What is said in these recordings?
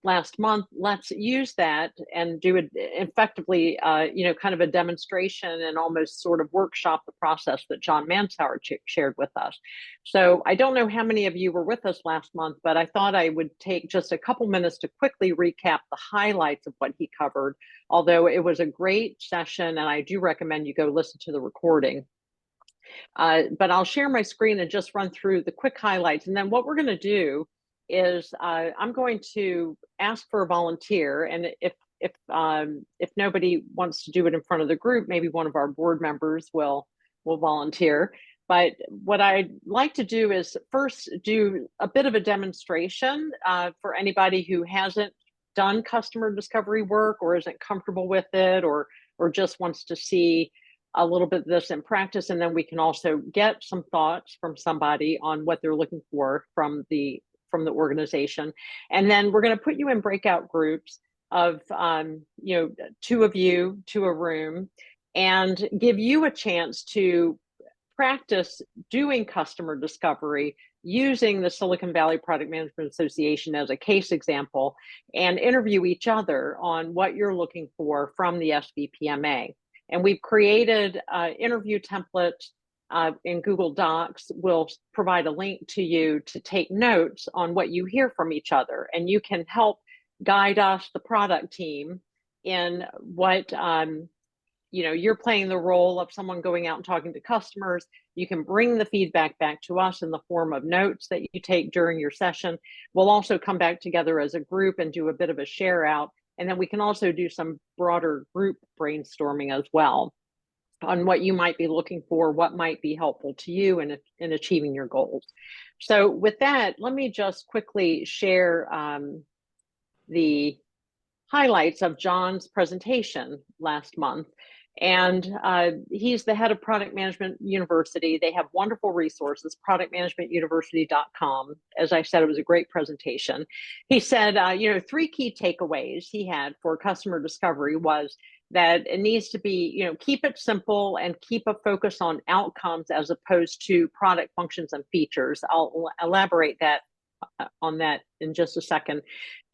last month, let's use that and do it effectively, kind of a demonstration and almost sort of workshop the process that John Mansour shared with us. So I don't know how many of you were with us last month, but I thought I would take just a couple minutes to quickly recap the highlights of what he covered, although it was a great session, and I do recommend you go listen to the recording. But I'll share my screen and just run through the quick highlights. And then what we're going to do is I'm going to ask for a volunteer. And if nobody wants to do it in front of the group, maybe one of our board members will volunteer. But what I'd like to do is first do a bit of a demonstration for anybody who hasn't done customer discovery work or isn't comfortable with it, or just wants to see a little bit of this in practice, and then we can also get some thoughts from somebody on what they're looking for from the organization. And then we're going to put you in breakout groups of two of you to a room, and give you a chance to practice doing customer discovery using the Silicon Valley Product Management Association as a case example, and interview each other on what you're looking for from the SVPMA. And we've created interview templates in Google Docs. We'll provide a link to you to take notes on what you hear from each other. And you can help guide us, the product team, in what, you're playing the role of someone going out and talking to customers. You can bring the feedback back to us in the form of notes that you take during your session. We'll also come back together as a group and do a bit of a share out. And then we can also do some broader group brainstorming as well on what you might be looking for, what might be helpful to you in achieving your goals. So with that, let me just quickly share the highlights of John's presentation last month. And he's the head of Product Management University. They have wonderful resources, productmanagementuniversity.com. As I said, it was a great presentation. He said, three key takeaways he had for customer discovery was that it needs to be, keep it simple and keep a focus on outcomes as opposed to product functions and features. I'll elaborate on that in just a second.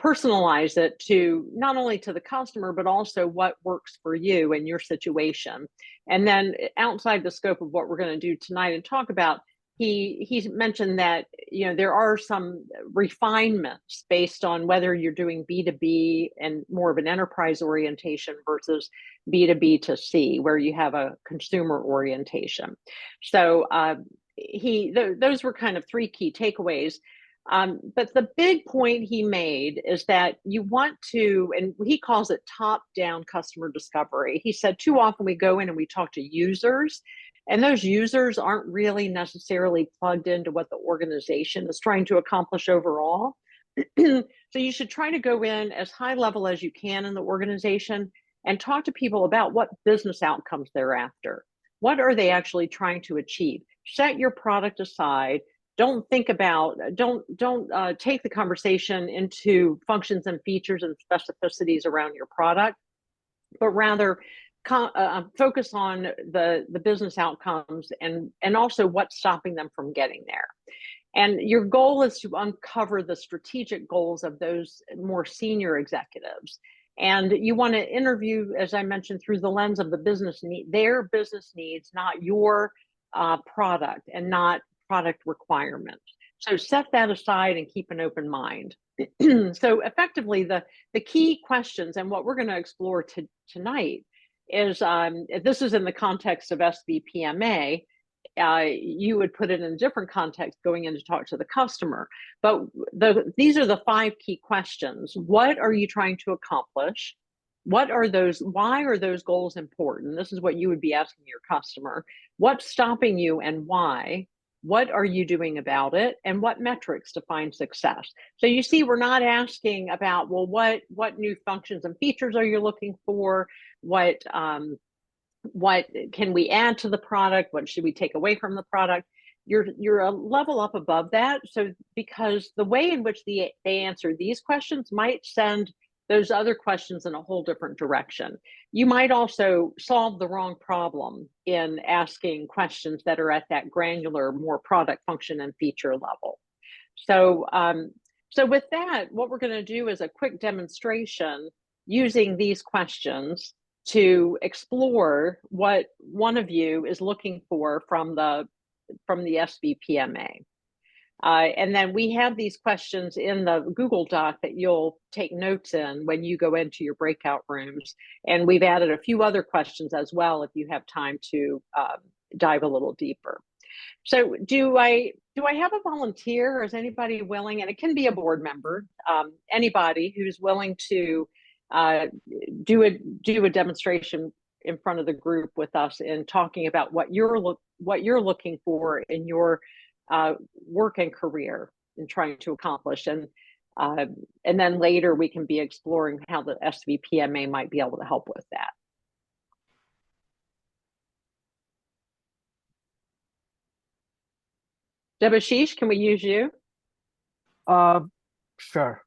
Personalize it to not only to the customer, but also what works for you and your situation. And then outside the scope of what we're going to do tonight and talk about, he mentioned that there are some refinements based on whether you're doing B2B and more of an enterprise orientation versus B2B to C, where you have a consumer orientation. So those were kind of three key takeaways. But the big point he made is that you want to, and he calls it top-down customer discovery. He said too often we go in and we talk to users, and those users aren't really necessarily plugged into what the organization is trying to accomplish overall. So you should try to go in as high level as you can in the organization and talk to people about what business outcomes they're after. What are they actually trying to achieve? Set your product aside. Don't take the conversation into functions and features and specificities around your product, but rather focus on the business outcomes and also what's stopping them from getting there. And your goal is to uncover the strategic goals of those more senior executives. And you want to interview, as I mentioned, through the lens of the business need, their business needs, not your product and not product requirements. So set that aside and keep an open mind. So effectively, the key questions and what we're going to explore tonight is, this is in the context of SVPMA. You would put it in a different context going in to talk to the customer. But these are the 5 key questions. What are you trying to accomplish? Why are those goals important? This is what you would be asking your customer. What's stopping you and why? What are you doing about it? And what metrics define success? So you see, we're not asking about, well, what new functions and features are you looking for? What can we add to the product? What should we take away from the product? You're a level up above that. So because the way in which they answer these questions might send those other questions in a whole different direction. You might also solve the wrong problem in asking questions that are at that granular, more product function and feature level. So So with that, what we're going to do is a quick demonstration using these questions to explore what one of you is looking for from the SVPMA. And then we have these questions in the Google Doc that you'll take notes in when you go into your breakout rooms. And we've added a few other questions as well if you have time to dive a little deeper. So do I have a volunteer, or is anybody willing? And it can be a board member, anybody who's willing to do a demonstration in front of the group with us in talking about what you're looking for in your work and career and trying to accomplish, and then later we can be exploring how the SVPMA might be able to help with that. Debashish, can we use you? Sure.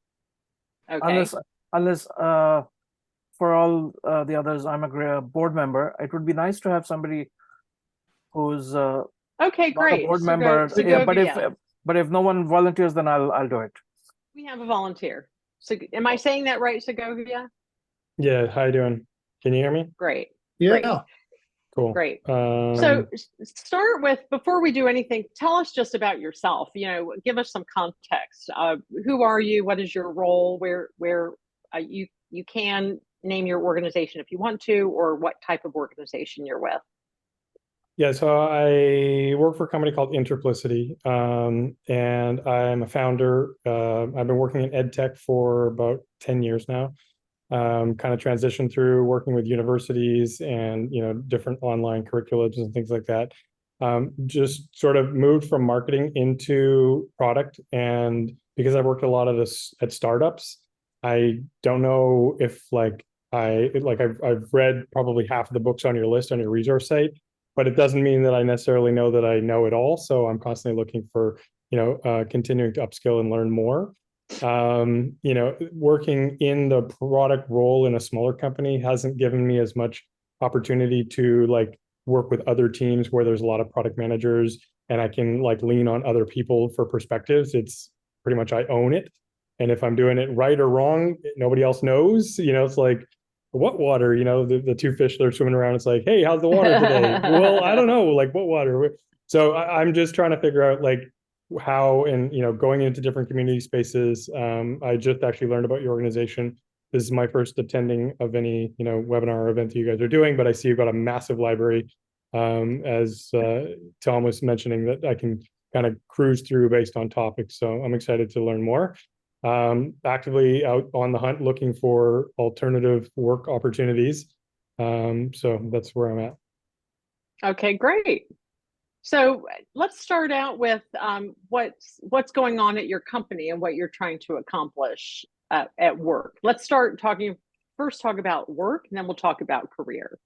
Okay. Unless for all the others, I'm a board member. It would be nice to have somebody who's okay, not a great. board member. But if no one volunteers, then I'll do it. We have a volunteer. So am I saying that right, Segovia? Yeah, how you doing? Can you hear me? Great. Yeah. Great. Cool. Great. So start with, before we do anything, tell us just about yourself. Give us some context. Who are you? What is your role? Where you can name your organization if you want to, or what type of organization you're with. Yeah, so I work for a company called Interplicity, and I'm a founder. I've been working in ed tech for about 10 years now. Kind of transitioned through working with universities and different online curriculums and things like that. Just sort of moved from marketing into product, and because I've worked a lot of this at startups, I don't know if I've read probably half of the books on your list on your resource site, but it doesn't mean that I necessarily know that I know it all. So I'm constantly looking for continuing to upskill and learn more. Working in the product role in a smaller company hasn't given me as much opportunity to work with other teams where there's a lot of product managers and I can lean on other people for perspectives. It's pretty much I own it. And if I'm doing it right or wrong, nobody else knows. It's like, what water? The two fish that are swimming around. It's like, hey, how's the water today? Well, I don't know. What water? So I'm just trying to figure out how, and going into different community spaces. I just actually learned about your organization. This is my first attending of any webinar or event that you guys are doing, but I see you've got a massive library, as Tom was mentioning, that I can kind of cruise through based on topics. So I'm excited to learn more. Actively out on the hunt looking for alternative work opportunities. So that's where I'm at. Okay, great. So let's start out with what's going on at your company and what you're trying to accomplish at work. Let's talk about work, and then we'll talk about career.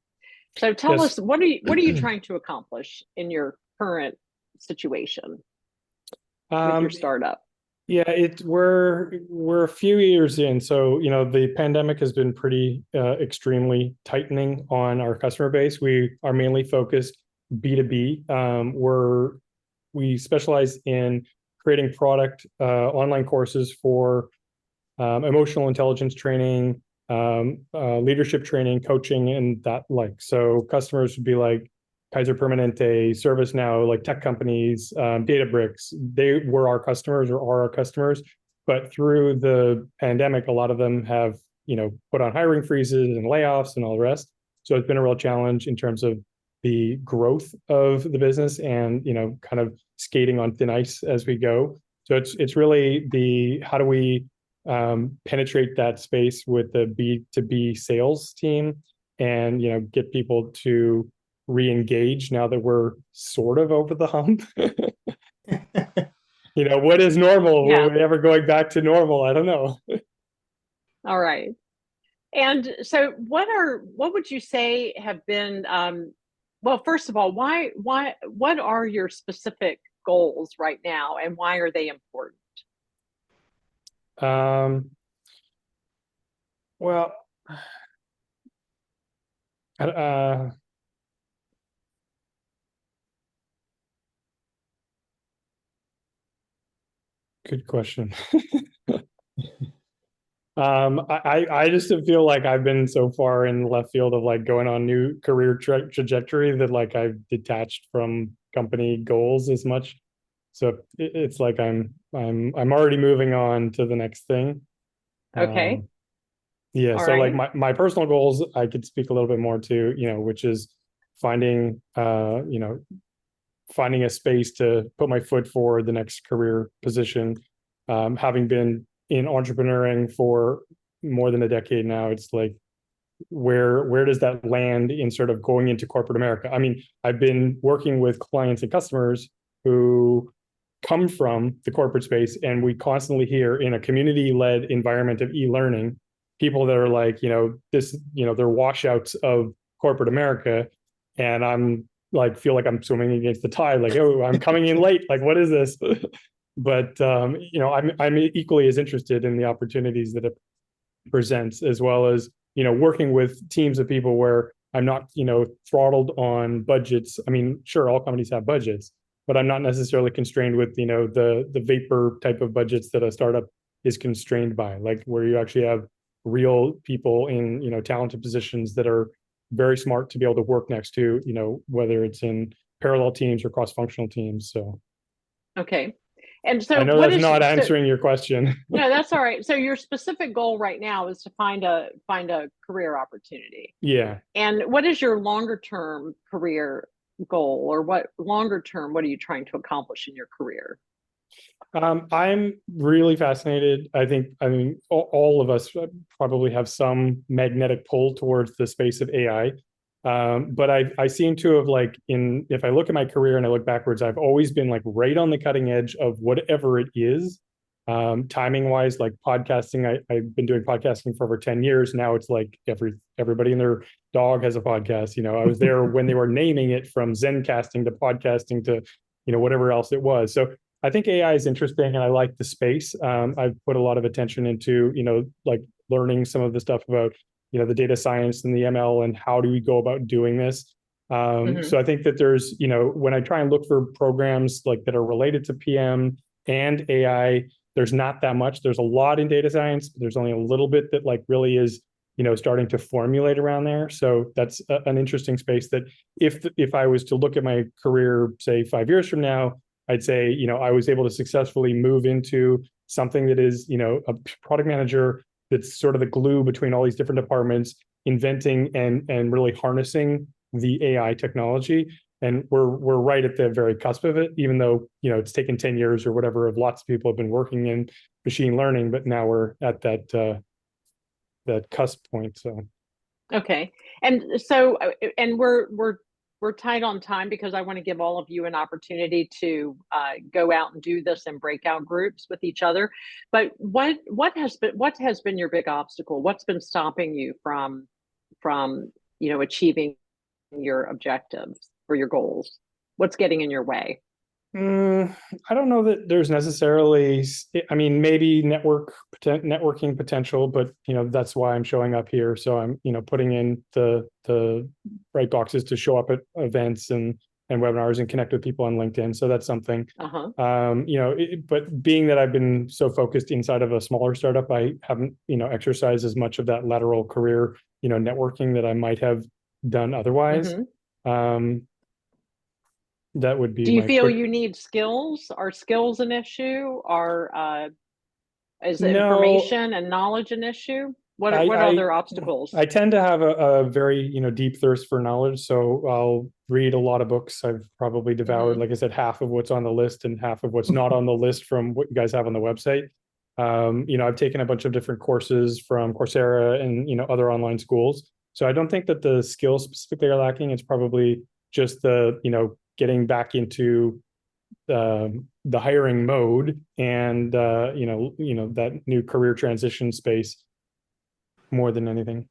So tell us, what are you trying to accomplish in your current situation with your startup? Yeah, we're a few years in, so the pandemic has been pretty extremely tightening on our customer base. We are mainly focused B2B. We specialize in creating product online courses for emotional intelligence training, leadership training, coaching, and that so customers would be like Kaiser Permanente, ServiceNow, tech companies, Databricks. They were our customers or are our customers, but through the pandemic, a lot of them have put on hiring freezes and layoffs and all the rest. So it's been a real challenge in terms of the growth of the business and kind of skating on thin ice as we go. So it's really how do we penetrate that space with the B2B sales team and get people to re-engage now that we're sort of over the hump. What is normal? Yeah. Are we ever going back to normal? I don't know. All right. And so what would you say have been well, first of all, what are your specific goals right now, and why are they important? Well, Good question. I just feel like I've been so far in left field of like going on new career trajectory that like I've detached from company goals as much. So it's like I'm already moving on to the next thing. Okay. Yeah, All so like right. my personal goals I could speak a little bit more to, which is finding finding a space to put my foot forward the next career position. Having been in entrepreneuring for more than a decade now, it's like where does that land in sort of going into corporate America? I mean, I've been working with clients and customers who come from the corporate space, and we constantly hear in a community-led environment of e-learning, people that are like, they're washouts of corporate America, and I'm like, feel like I'm swimming against the tide, like, oh, I'm coming in late, like, what is this? But I'm equally as interested in the opportunities that it presents, as well as working with teams of people where I'm not throttled on budgets. I mean, sure, all companies have budgets, but I'm not necessarily constrained with the vapor type of budgets that a startup is constrained by, like where you actually have real people in talented positions that are very smart to be able to work next to, whether it's in parallel teams or cross-functional teams. So Okay. And I so know what that's is not so answering your question. no, that's all right. So your specific goal right now is to find a career opportunity. Yeah. And what is your longer term career goal, or what are you trying to accomplish in your career? I'm really fascinated. I mean, all of us probably have some magnetic pull towards the space of AI. But I seem to have like if I look at my career and I look backwards, I've always been like right on the cutting edge of whatever it is. Timing wise, like podcasting, I've been doing podcasting for over 10 years. Now it's like everybody and their dog has a podcast. I was there when they were naming it, from Zencasting to podcasting to, whatever else it was. So I think AI is interesting and I like the space. I've put a lot of attention into, like learning some of the stuff about, the data science and the ML and how do we go about doing this. Hmm. So I think that there's, when I try and look for programs like that are related to PM and AI, there's not that much. There's a lot in data science, but there's only a little bit that like really is, starting to formulate around there. So that's an interesting space that if I was to look at my career, say 5 years from now, I'd say, I was able to successfully move into something that is, a product manager that's sort of the glue between all these different departments, inventing and really harnessing the AI technology. And we're right at the very cusp of it, even though, it's taken 10 years or whatever of lots of people have been working in machine learning, but now we're at that cusp point. So Okay. And so and we're tight on time because I want to give all of you an opportunity to go out and do this in breakout groups with each other. But what has been your big obstacle? What's been stopping you from achieving your objectives or your goals? What's getting in your way? I don't know that there's necessarily, I mean, maybe networking potential, but that's why I'm showing up here. So I'm, putting in the right boxes to show up at events and webinars and connect with people on LinkedIn. So that's something. Uh-huh. But being that I've been so focused inside of a smaller startup, I haven't, exercised as much of that lateral career, networking that I might have done otherwise. Hmm. Um, that would be Do you my feel quick. you need skills? Are skills an issue? Is No, information and knowledge an issue? I What I other obstacles? I tend to have a very deep thirst for knowledge, so I'll read a lot of books. I've probably devoured, Hmm. like I said, half of what's on the list and half of what's not on the list from what you guys have on the website. I've taken a bunch of different courses from Coursera and other online schools. So I don't think that the skills specifically are lacking. It's probably just the getting back into the hiring mode and that new career transition space more than anything.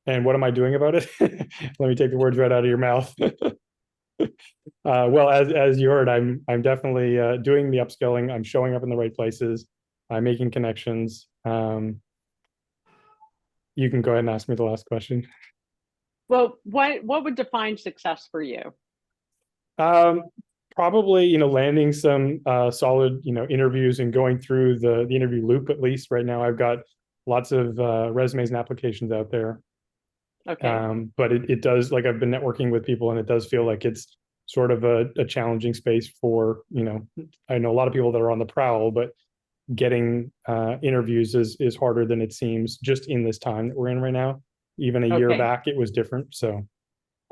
And what am I doing about it? Let me take the words right out of your mouth. Well, as you heard, I'm definitely doing the upskilling. I'm showing up in the right places. I'm making connections. You can go ahead and ask me the last question. Well, what would define success for you? Um, Probably, landing some solid, interviews and going through the interview loop. At least right now, I've got lots of resumes and applications out there. Okay. But it does, like, I've been networking with people, and it does feel like it's sort of a challenging space for, I know a lot of people that are on the prowl, but getting interviews is harder than it seems just in this time that we're in right now. Even a year Okay. back, it was different. So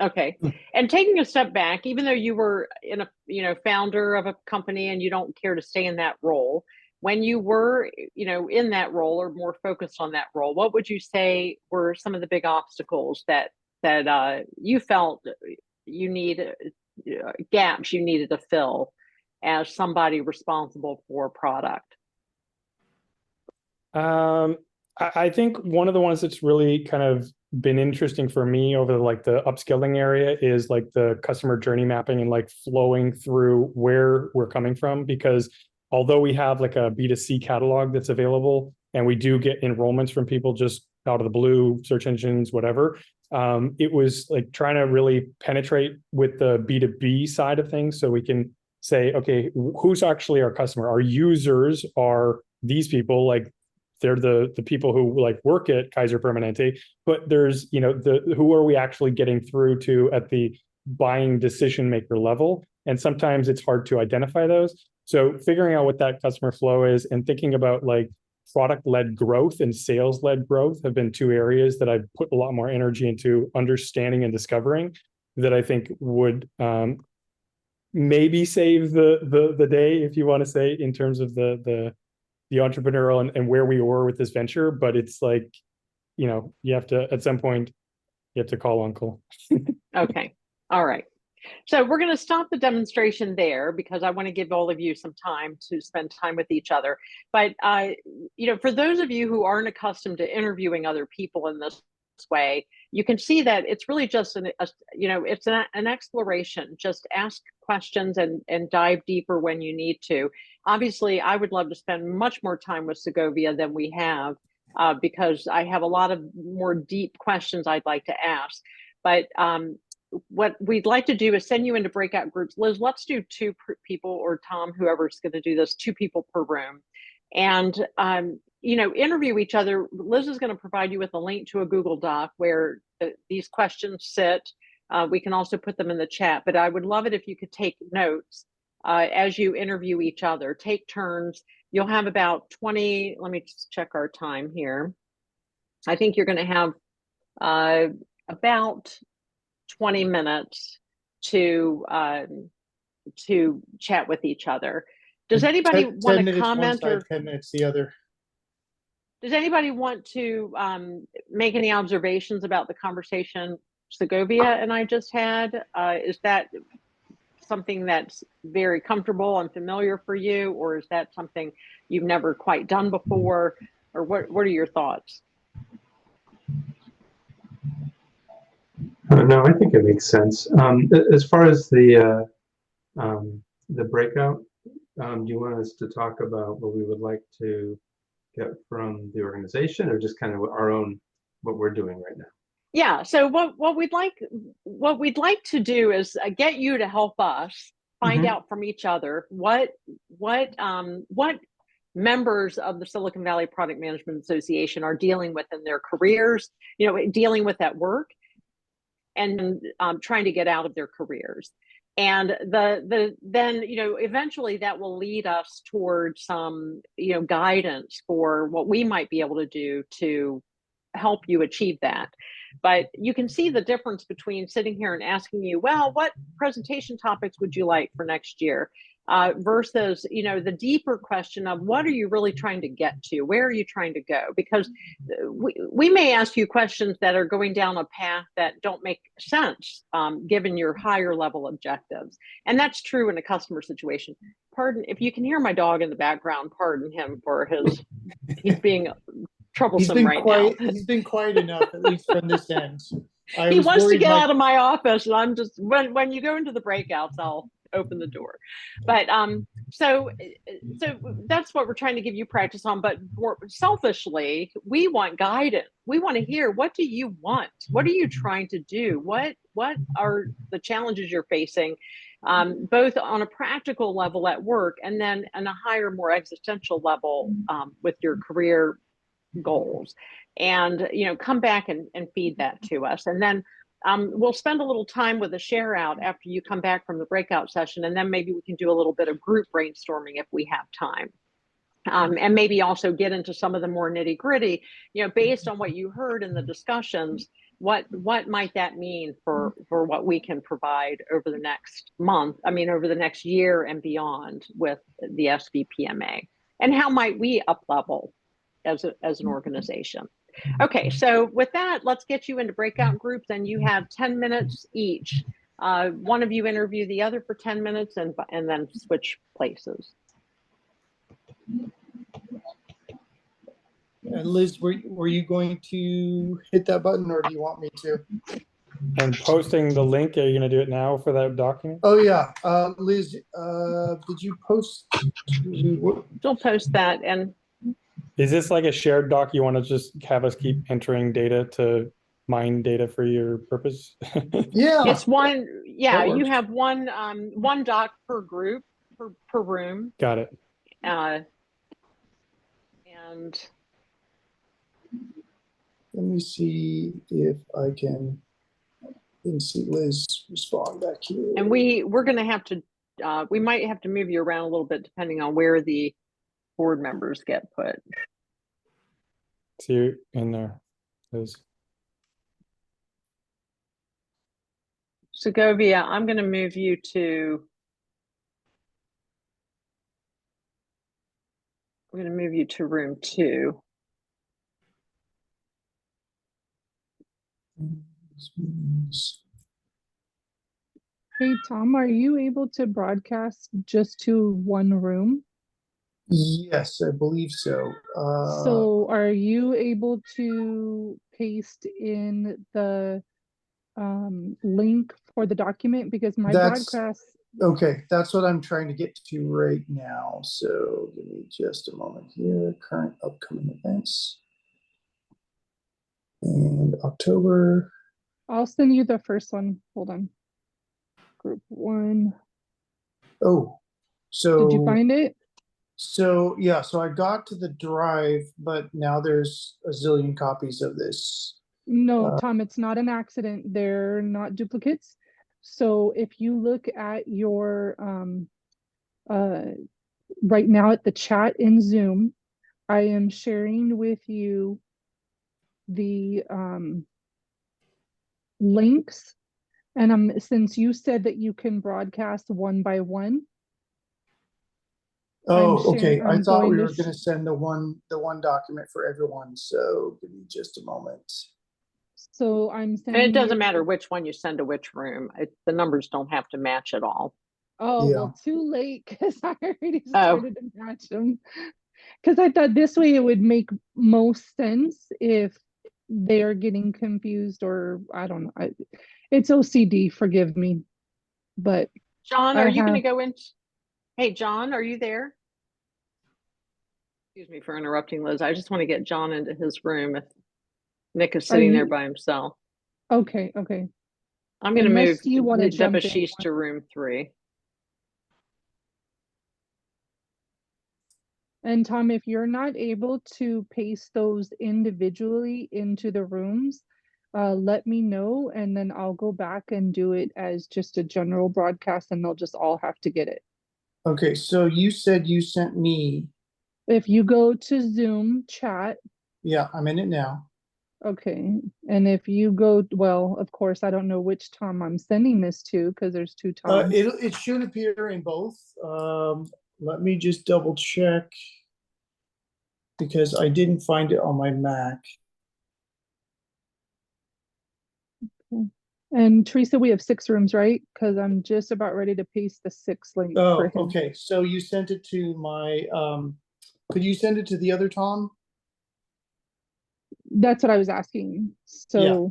Okay. And taking a step back, even though you were in a, founder of a company and you don't care to stay in that role, when you were, in that role or more focused on that role, what would you say were some of the big obstacles that you felt you need gaps you needed to fill as somebody responsible for product? I think one of the ones that's really kind of been interesting for me over the upskilling area is like the customer journey mapping and like flowing through where we're coming from. Because although we have like a B2C catalog that's available and we do get enrollments from people just out of the blue, search engines, whatever, it was like trying to really penetrate with the B2B side of things so we can say, okay, who's actually our customer? Our users are these people, like they're the people who like work at Kaiser Permanente, but there's, who are we actually getting through to at the buying decision maker level? And sometimes it's hard to identify those. So figuring out what that customer flow is and thinking about like product-led growth and sales-led growth have been two areas that I've put a lot more energy into understanding and discovering that I think would maybe save the day, if you want to say, in terms of the entrepreneurial and where we were with this venture. But it's like, you have to, at some point, you have to call uncle. Okay. All right. So we're going to stop the demonstration there because I want to give all of you some time to spend time with each other. But, for those of you who aren't accustomed to interviewing other people in this way, you can see that it's really just it's an exploration. Just ask questions and dive deeper when you need to. Obviously, I would love to spend much more time with Segovia than we have because I have a lot of more deep questions I'd like to ask. But what we'd like to do is send you into breakout groups. Liz, let's do two people, or Tom, whoever's going to do this, 2 people per room. And, interview each other. Liz is going to provide you with a link to a Google Doc where these questions sit. We can also put them in the chat, but I would love it if you could take notes as you interview each other. Take turns. You'll have about 20, let me just check our time here. I think you're going to have about 20 minutes to chat with each other. Does anybody want to comment, or 10 minutes the other? Does anybody want to make any observations about the conversation Segovia and I just had? Is that something that's very comfortable and familiar for you, or is that something you've never quite done before, or what are your thoughts? No, I think it makes sense. As far as the breakout, do you want us to talk about what we would like to get from the organization, or just kind of our own, what we're doing right now? Yeah. So what we'd like to do is get you to help us find out from each other what members of the Silicon Valley Product Management Association are dealing with in their careers, dealing with at work, and trying to get out of their careers. And then eventually that will lead us towards some guidance for what we might be able to do to help you achieve that. But you can see the difference between sitting here and asking you, well, what presentation topics would you like for next year? Versus, the deeper question of what are you really trying to get to? Where are you trying to go? Because we may ask you questions that are going down a path that don't make sense given your higher level objectives. And that's true in a customer situation. Pardon, if you can hear my dog in the background, pardon him for he's being troublesome now. He's been quiet enough, at least from this end. He wants to get out of my office, and I'm just, when you go into the breakouts, I'll open the door. But so that's what we're trying to give you practice on. But more selfishly, we want guidance. We want to hear, what do you want? What are you trying to do? What are the challenges you're facing? both on a practical level at work and then on a higher, more existential level with your career goals. And, come back and feed that to us. And then we'll spend a little time with a share out after you come back from the breakout session. And then maybe we can do a little bit of group brainstorming if we have time. And maybe also get into some of the more nitty gritty, based on what you heard in the discussions, what might that mean for what we can provide over the next month, over the next year and beyond with the SVPMA, and how might we up level as an organization. Okay, so with that, let's get you into breakout groups, and you have 10 minutes each. One of you interview the other for 10 minutes and then switch places. Liz, were you going to hit that button, or do you want me to? And posting the link, are you going to do it now for that document? Oh yeah, Liz, did you post? She'll post that. And is this like a shared doc? You want to just have us keep entering data to mine data for your purpose? Yeah, it's one. Yeah, you works. have one doc per group per room. Got it. And let me see if I can. Didn't see Liz respond back here. And we're going to have to. We might have to move you around a little bit depending on where the board members get put. See you in there, Liz. Segovia, I'm going to move you to. I'm going to move you to room 2. Hey, Tom, are you able to broadcast just to one room? Yes, I believe so. So are you able to paste in the link for the document? Because my broadcast. Okay, that's what I'm trying to get to right now. So give me just a moment here. Current upcoming events. And October. I'll send you the first one. Hold on. Group 1. Oh, so. Did you find it? So yeah, so I got to the drive, but now there's a zillion copies of this. No, Tom, it's not an accident. They're not duplicates. So if you look at your right now at the chat in Zoom, I am sharing with you the links, and since you said that you can broadcast one by one. Oh, okay. I thought we were to going to send the one document for everyone. So give me just a moment. So I'm And sending. it doesn't matter which one you send to which room. The numbers don't have to match at all. Oh, Yeah. well, too late, because I already started to match them. Because I thought this way it would make most sense if they're getting confused, or I don't know. It's OCD, forgive me. But John, are you going to go in? Hey, John, are you there? Excuse me for interrupting, Liz. I just want to get John into his room if Nick is sitting there by himself. Okay. I'm going to move you want to jump Debashish to room 3. And Tom, if you're not able to paste those individually into the rooms, let me know, and then I'll go back and do it as just a general broadcast, and they'll just all have to get it. Okay, so you said you sent me. If you go to Zoom chat. Yeah, I'm in it now. Okay, and if you go, well, of course, I don't know which Tom I'm sending this to, because there's 2 Toms. It should appear in both. Let me just double check, because I didn't find it on my Mac. Okay. And Teresa, we have 6 rooms, right? Because I'm just about ready to paste the 6th link for him. Okay, so you sent it to my, could you send it to the other Tom? That's what I was asking. So yeah.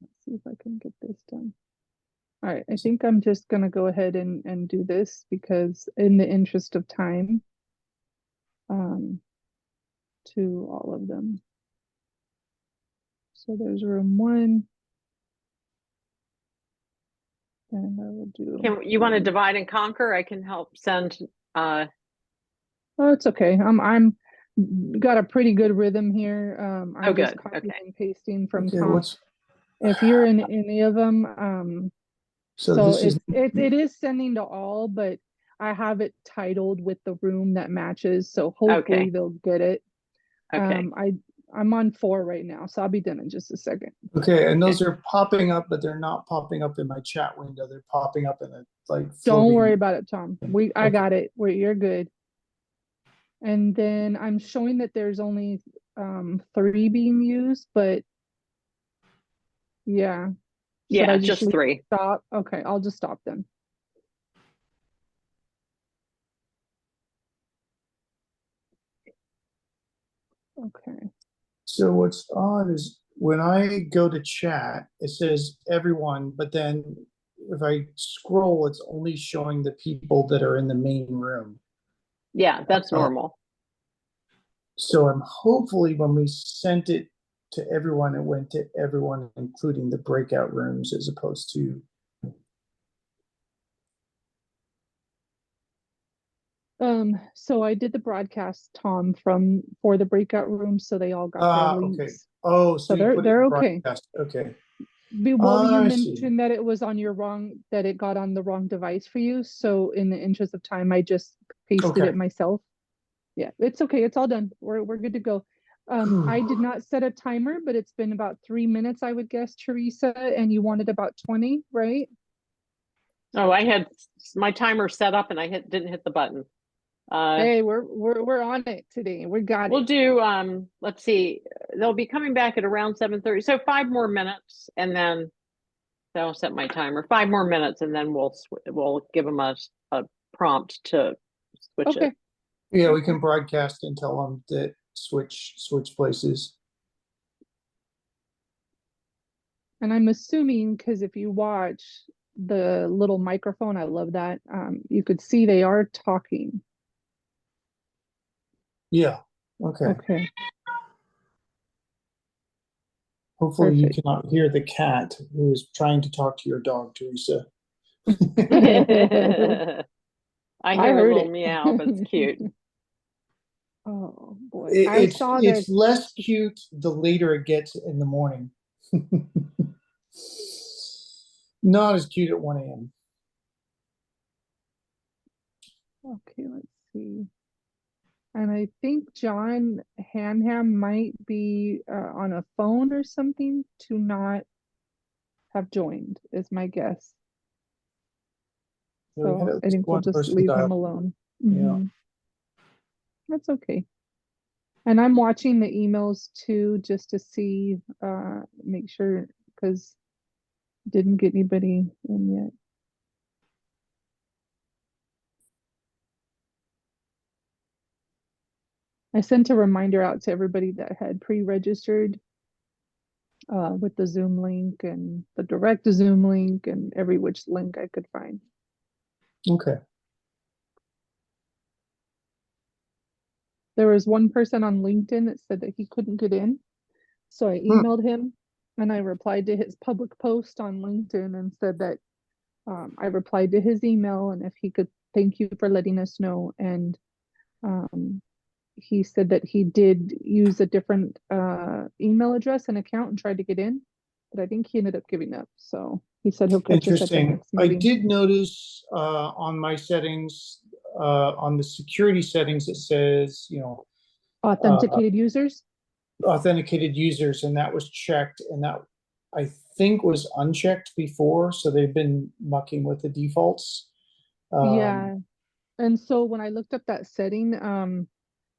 Let's see if I can get this done. All right, I think I'm just gonna go ahead and do this, because in the interest of time, to all of them. So there's room 1. And I will do. You want to divide and conquer? I can help send. Oh, it's okay. I'm got a pretty good rhythm here. I'm Oh, just good. copying Okay. and pasting from Okay, Tom. If you're in any of them, so so this is, it is sending to all, but I have it titled with the room that matches, so hopefully Okay. they'll get it. Okay. I'm on 4 right now, so I'll be done in just a second. okay, and those are popping up, but they're not popping up in my chat window. They're popping up in a like Don't worry floating. about it, Tom. I Okay. got it. You're good. And then I'm showing that there's only 3 being used, but yeah. Should Yeah, I just just 3. stop? Okay, I'll just stop them. Okay. So what's odd is when I go to chat, it says everyone, but then if I scroll, it's only showing the people that are in the main room. Yeah, that's normal. So I'm hopefully when we sent it to everyone, it went to everyone, including the breakout rooms, as opposed to. So I did the broadcast, Tom, for the breakout room, so they all got their Okay. links. Oh, So you put it they're in okay. broadcast. Okay. Well, you I see. mentioned that it was on your that it got on the wrong device for you. So in the interest of time, I just pasted Okay. it myself. Yeah, it's okay. It's all done. We're good to go. I did not set a timer, but it's been about 3 minutes, I would guess, Teresa, and you wanted about 20, right? Oh, I had my timer set up and I didn't hit the button. Hey, we're on it today. We got We'll it. do let's see, they'll be coming back at around 7:30, so 5 more minutes, and then I'll set my timer 5 more minutes, and then we'll give them a prompt to switch Okay. it. Yeah, we can broadcast and tell them that switch places. And I'm assuming, because if you watch the little microphone, I love that. You could see they are talking. Yeah. Okay. Okay. Hopefully you Perfect. cannot hear the cat who is trying to talk to your dog, Teresa. I I hear a heard little it. meow, but it's cute. Oh boy. I saw that. It's less cute the later it gets in the morning. Not as cute at 1 a.m. Okay, let's see. And I think John Hanham might be on a phone or something to not have joined, is my guess. Yeah, we had So at I least think we'll one just person leave him dial. alone. Yeah. Mhm. That's okay. And I'm watching the emails too, just to see, make sure, because didn't get anybody in yet. I sent a reminder out to everybody that had pre-registered with the Zoom link and the direct Zoom link and every which link I could find. Okay. There was one person on LinkedIn that said that he couldn't get in. So I emailed him and I replied to his public post on LinkedIn and said that I replied to his email and if he could, thank you for letting us know. And he said that he did use a different email address and account and tried to get in, but I think he ended up giving up. So he said he'll catch us at the Interesting. next I meeting. did notice on my settings, on the security settings, it says, Authenticated users. authenticated users, and that was checked, and that I think was unchecked before, so they've been mucking with the defaults. Yeah. And so when I looked up that setting,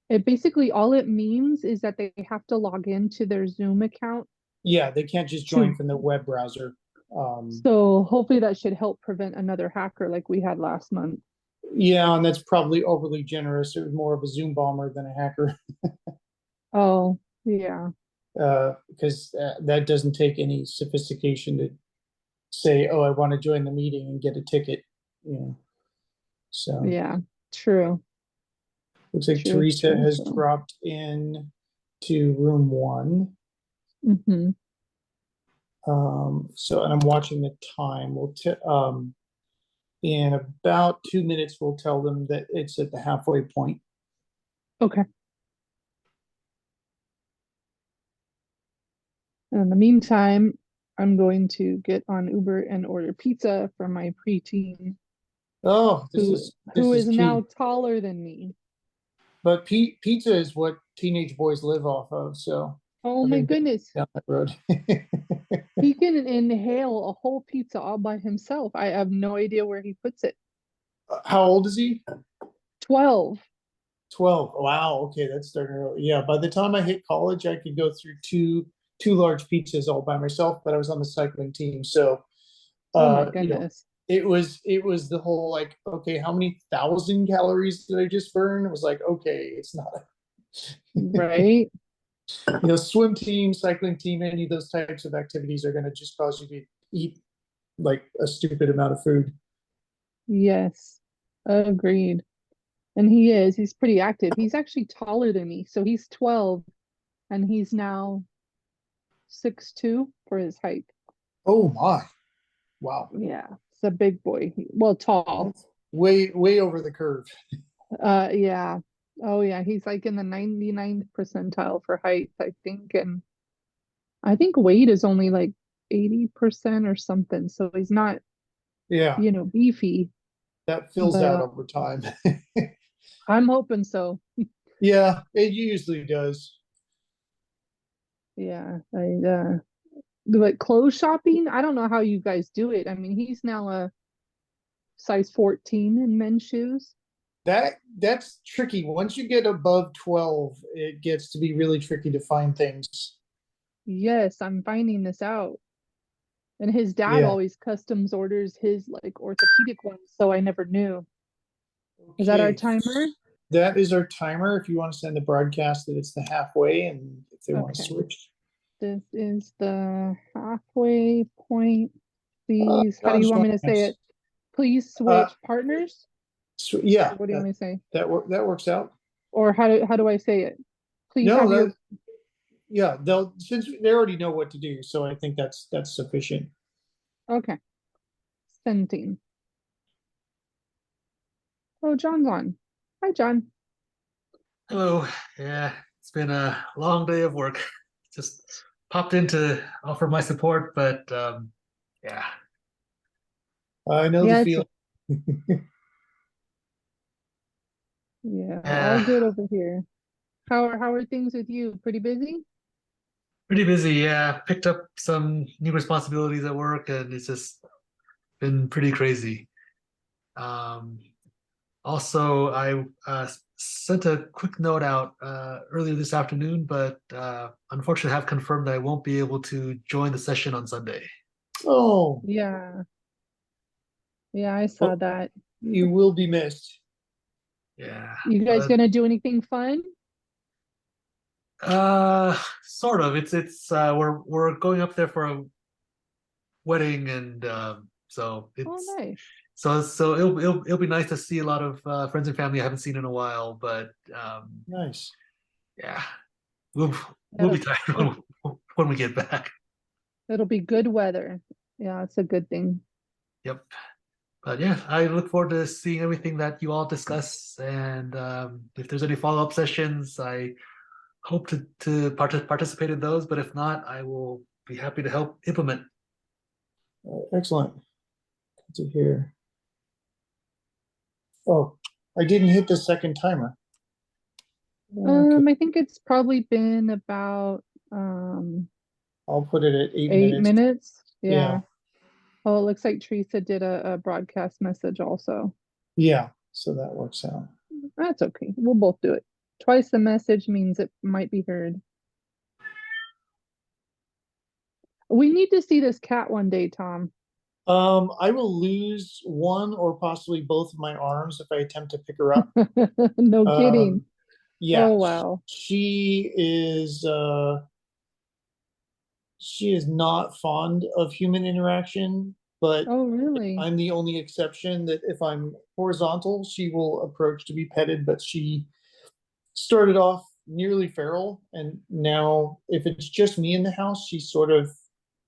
it basically all it means is that they have to log into their Zoom account. Yeah, they can't just join from the web browser. So hopefully that should help prevent another hacker like we had last month. Yeah, and that's probably overly generous. It was more of a Zoom bomber than a hacker. Oh, yeah. Because that doesn't take any sophistication to say, "Oh, I want to join the meeting and get a ticket." So Yeah, true. looks like True, Teresa true, has true. dropped in to room 1. Mm-hmm. So, and I'm watching the time. In about 2 minutes, we'll tell them that it's at the halfway point. Okay. And in the meantime, I'm going to get on Uber and order pizza for my preteen, Oh, who this is is now key. taller than me. But pizza is what teenage boys live off of. So Oh I've my been goodness. down that road. He can inhale a whole pizza all by himself. I have no idea where he puts it. How old is he? 12. 12. Wow. Okay, that's starting early. Yeah. By the time I hit college, I could go through two large pizzas all by myself. But I was on the cycling team, so Oh my you know, goodness. it was the whole like, okay, how many thousand calories did I just burn? It was like, okay, it's not. Right? Swim team, cycling team, any of those types of activities are going to just cause you to eat like a stupid amount of food. Yes. Agreed. And he's pretty active. He's actually taller than me. So he's 12 and he's now 6'2" for his height. Oh my. Wow. Yeah. It's a big boy. Well, tall. Way over the curve. Yeah. Oh yeah, he's like in the 99th percentile for height, I think. And I think weight is only like 80% or something. So he's not, Yeah, beefy, that fills but out over time. I'm hoping so. Yeah, it usually does. Yeah. Like clothes shopping, I don't know how you guys do it. I mean, he's now a size 14 in men's shoes. That's tricky. Once you get above 12, it gets to be really tricky to find things. Yes, I'm finding this out. And his dad Yeah. always customs orders his like orthopedic ones, so I never knew. Is that our Okay. timer? That is our timer. If you want to send the broadcast that it's the halfway, and if they want to Okay. switch. This is the halfway point. Please, how do you want me to say it? Please switch partners? So, yeah, Or what do you want me to say? that works out. Or how do I say it? Please No, have your yeah, since they already know what to do, so I think that's sufficient. okay. Sending. Oh, John's on. Hi, John. Hello. Yeah, it's been a long day of work. Just popped in to offer my support, but yeah. I know the Yeah, feeling. all Yeah, good over here. How are things with you? Pretty busy? pretty busy. Yeah, picked up some new responsibilities at work, and it's just been pretty crazy. Um, Also, I sent a quick note out earlier this afternoon, but unfortunately have confirmed I won't be able to join the session on Sunday. Oh, Yeah. Yeah, I saw that. you will be missed. Yeah, You guys but gonna do anything fun? sort of. It's we're going up there for a wedding, and so Oh, it's nice. so it'll be nice to see a lot of friends and family I haven't seen in a while. But Nice. yeah, we'll be That'll, tired when we get back. it'll be good weather. Yeah, it's a good thing. Yep. But yeah, I look forward to seeing everything that you all discuss. And if there's any follow-up sessions, I hope to participate in those. But if not, I will be happy to help implement. Excellent. Good to hear. Oh, I didn't hit the second timer. Okay, I think it's probably been about I'll put it at 8 8 minutes. minutes. Yeah. Yeah. Oh, it looks like Teresa did a broadcast message also. Yeah, so that works out. That's okay. We'll both do it. Twice the message means it might be heard. We need to see this cat one day, Tom. I will lose one or possibly both of my arms if I attempt to pick her up. No kidding. Yeah, Oh, wow. she is not fond of human interaction, but Oh, really? I'm the only exception that if I'm horizontal, she will approach to be petted, but she started off nearly feral, and now if it's just me in the house, she sort of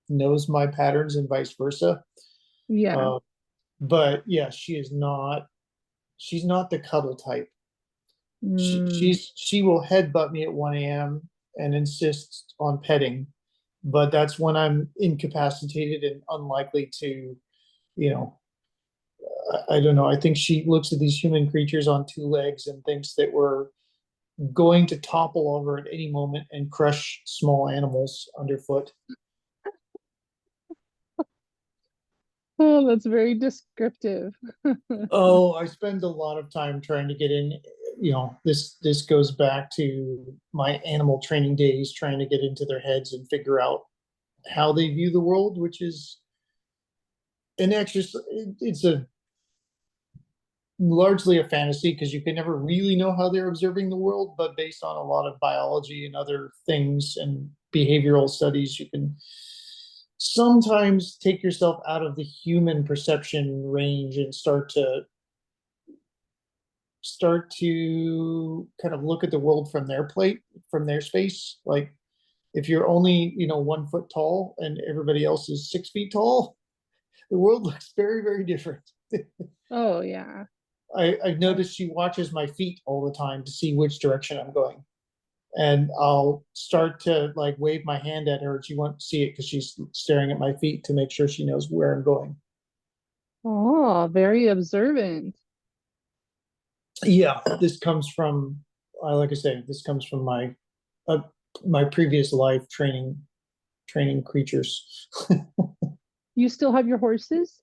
knows my patterns and vice versa. Yeah. But yeah, she's not the cuddle type. Mm. She will headbutt me at 1 a.m. and insist on petting, but that's when I'm incapacitated and unlikely to, you know, I don't know. I think she looks at these human creatures on two legs and thinks that we're going to topple over at any moment and crush small animals underfoot. Oh, that's very descriptive. Oh, I spend a lot of time trying to get in. You know, this goes back to my animal training days, trying to get into their heads and figure out how they view the world, which is an exercise. It's a largely a fantasy because you can never really know how they're observing the world, but based on a lot of biology and other things and behavioral studies, you can sometimes take yourself out of the human perception range and start to kind of look at the world from their plate, from their space. Like if you're only, 1 foot tall and everybody else is 6 feet tall, the world looks very, very different. Oh, yeah. I've noticed she watches my feet all the time to see which direction I'm going. And I'll start to like wave my hand at her and she won't see it because she's staring at my feet to make sure she knows where I'm going. Oh, very observant. Yeah, this comes from, like I say, this comes from my previous life training creatures. You still have your horses?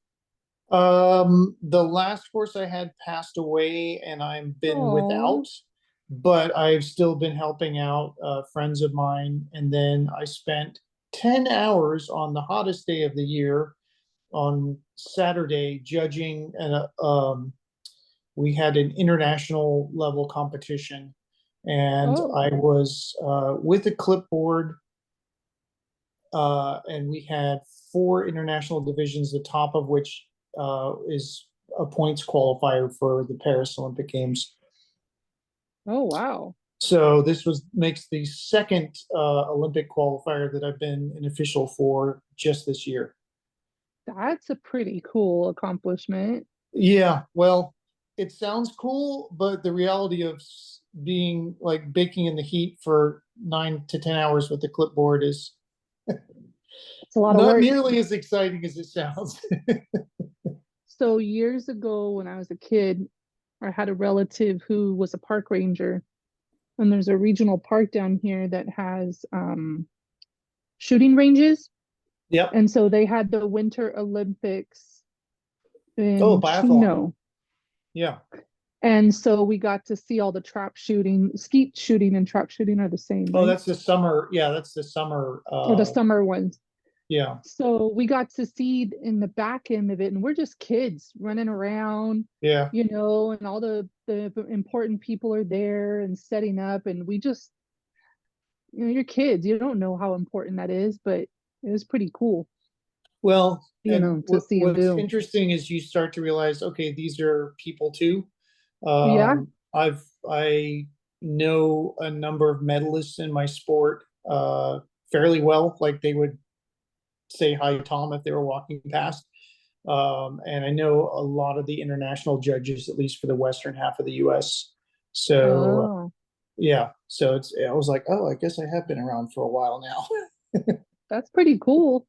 The last horse I had passed away and I've been Oh, without, but I've still been helping out friends of mine. And then I spent 10 hours on the hottest day of the year on Saturday judging, and we had an international level competition. And oh, I was with a clipboard, and we had 4 international divisions, the top of which is a points qualifier for the Paris Olympic Games. oh, wow. So this makes the second Olympic qualifier that I've been an official for just this year. That's a pretty cool accomplishment. Yeah, well, it sounds cool, but the reality of being like baking in the heat for 9 to 10 hours with the clipboard is It's a lot of not work. nearly as exciting as it sounds. So years ago when I was a kid, I had a relative who was a park ranger, and there's a regional park down here that has shooting ranges. Yep. And so they had the Winter Olympics Oh, in biathlon. Chino. Yeah. And so we got to see all the trap shooting. Skeet shooting and trap shooting are the same, Oh, right? that's the summer. Yeah, that's the summer. Or the summer ones. Yeah. So we got to see in the back end of it, and we're just kids running around, Yeah. and all the important people are there and setting up, and we just, you're kids, you don't know how important that is, but it was pretty cool, Well, and to see them what's do. interesting is you start to realize, okay, these are people too. Yeah. I know a number of medalists in my sport fairly well. Like they would say hi, Tom, if they were walking past. And I know a lot of the international judges, at least for the western half of the U.S. So Oh, yeah, so I was like, oh, I guess I have been around for a while now. that's pretty cool.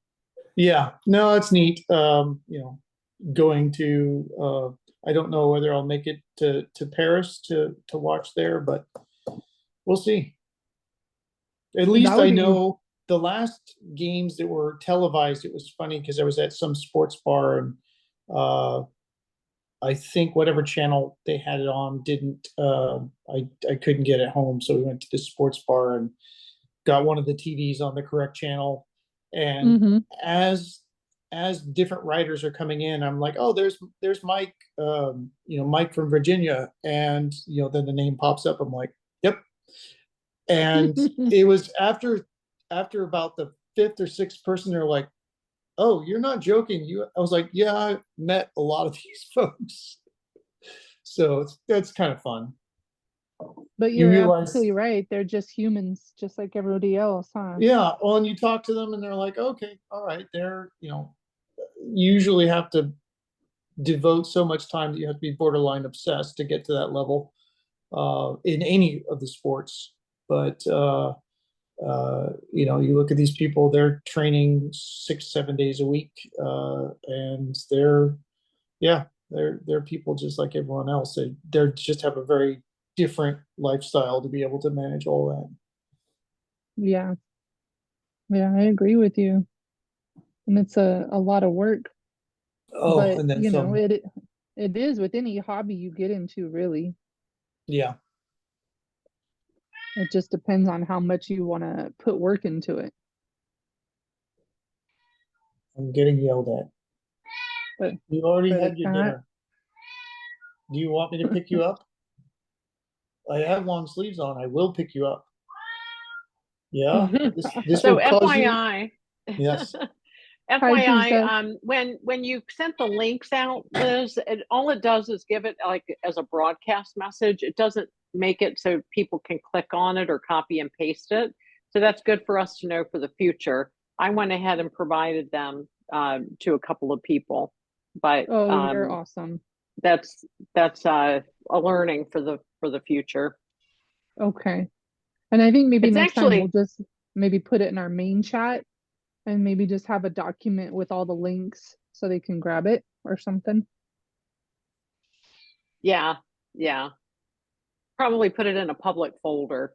Yeah, no, it's neat. Going to I don't know whether I'll make it to Paris to watch there, but we'll see. At least That would I be know the last games that were televised, it was funny because I was at some sports bar and I think whatever channel they had it on didn't I couldn't get it home, so we went to the sports bar and got one of the TVs on the correct channel. And Mhm. as different writers are coming in, I'm like, oh, there's Mike, Mike from Virginia, and then the name pops up. I'm like, yep. And it was after about the 5th or 6th person, they're like, oh, you're not joking. I was like, yeah, I met a lot of these folks. So that's kind of fun. But You you're realize, absolutely right. They're just humans, just like everybody else, huh? yeah, well, and you talk to them and they're like, okay, all right, they're, you usually have to devote so much time that you have to be borderline obsessed to get to that level in any of the sports. But you look at these people, they're training 6 7 days a week, and they're people just like everyone else. They just have a very different lifestyle to be able to manage all that. Yeah. Yeah, I agree with you. And it's a lot of work, Oh, but and then you know, some. it is with any hobby you get into, really. Yeah. It just depends on how much you want to put work into it. I'm getting yelled at. But You already for the had your cat, dinner. Do you want me to pick you up? I have long sleeves on. I will pick you up. Yeah. This So will cause you. FYI, Yes. hi FYI, Teresa. when you sent the links out, Liz, all it does is give it like as a broadcast message. It doesn't make it so people can click on it or copy and paste it. So that's good for us to know for the future. I went ahead and provided them to a couple of people, but Oh, you're awesome. that's a learning for the future. Okay. And I think maybe It's next time we'll actually, just maybe put it in our main chat and maybe just have a document with all the links so they can grab it or something. yeah, yeah. Probably put it in a public folder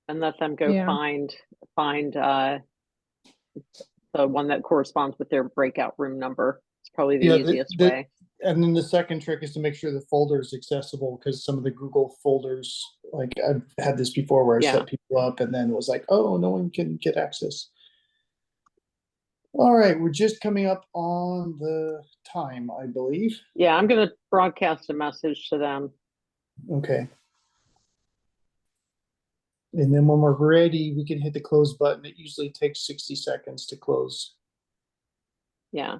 and let them go Yeah. find the one that corresponds with their breakout room number. It's probably the Yeah. easiest way. And then the second trick is to make sure the folder is accessible, because some of the Google folders, like I've had this before where I Yeah. set people up and then it was like, oh, no one can get access. All right, we're just coming up on the time, I believe. Yeah, I'm going to broadcast a message to them. Okay. And then when we're ready, we can hit the close button. It usually takes 60 seconds to close. Yeah.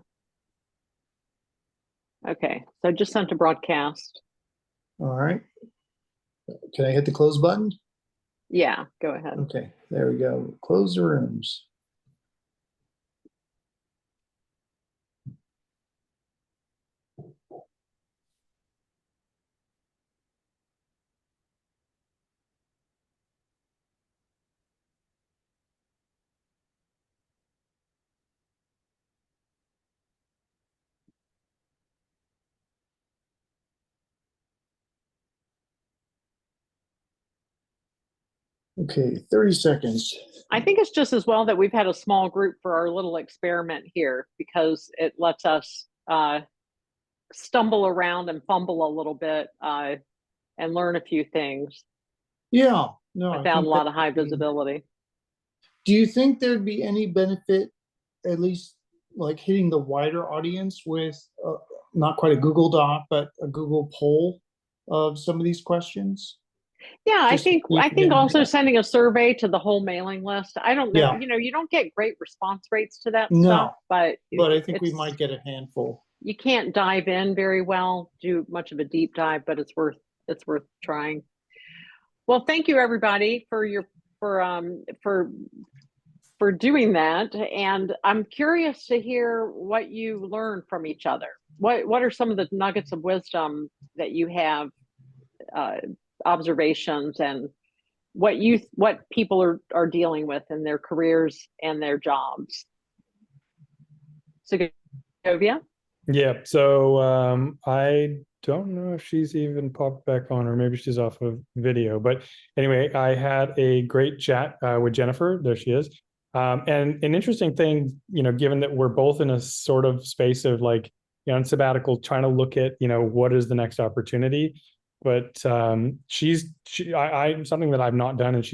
Okay, so I just sent a broadcast. All right. Can I hit the close button? Yeah, go ahead. Okay, there we go. Close the rooms. Okay, 30 seconds. I think it's just as well that we've had a small group for our little experiment here, because it lets us stumble around and fumble a little bit and learn a few things Yeah, no, I without a think lot that of high would be- visibility. Do you think there'd be any benefit, at least like hitting the wider audience with not quite a Google Doc, but a Google poll of some of these questions? Yeah, I Just to think see if we also get- sending a survey to the whole mailing list. I don't know, Yeah. you don't get great response rates to that No, stuff, but I think we it's, might get a handful. you can't dive in very well, do much of a deep dive, but it's worth trying. Well, thank you everybody for your for doing that, and I'm curious to hear what you learned from each other. What are some of the nuggets of wisdom that you have, observations, and what people are dealing with in their careers and their jobs? Segovia? Yeah, so I don't know if she's even popped back on, or maybe she's off of video. But anyway, I had a great chat with Jennifer. There she is. And an interesting thing, given that we're both in a sort of space of like, on sabbatical, trying to look at, what is the next opportunity. But I something that I've not done, and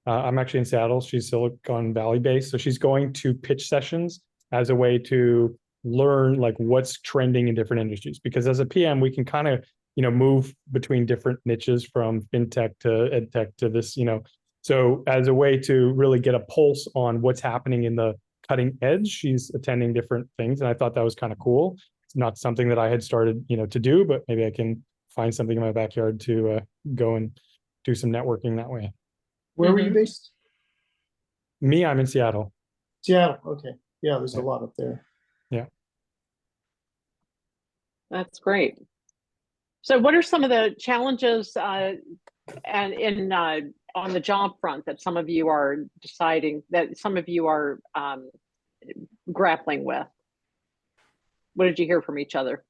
I'm actually in Seattle. She's Silicon Valley based, so she's going to pitch sessions as a way to learn like what's trending in different industries, because as a PM we can kind of move between different niches, from fintech to edtech to this, so as a way to really get a pulse on what's happening in the cutting edge, she's attending different things, and I thought that was kind of cool. It's not something that I had started to do, but maybe I can find something in my backyard to go and do some networking that way. Where were you based? Me, I'm in Seattle. Seattle, okay. Yeah, there's a Yeah. lot up there. Yeah. That's great. So what are some of the challenges and in on the job front that some of you are deciding, that some of you are grappling with? What did you hear from each other?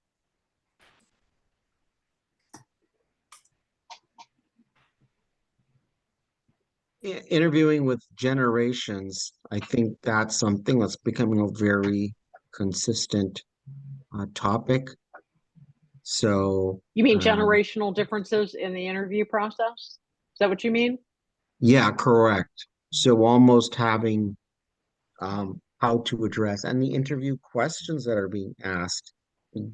Interviewing with generations, I think that's something that's becoming a very consistent topic. So You mean generational differences in the interview process? Is that what you mean? yeah, correct. So almost having how to address and the interview questions that are being asked.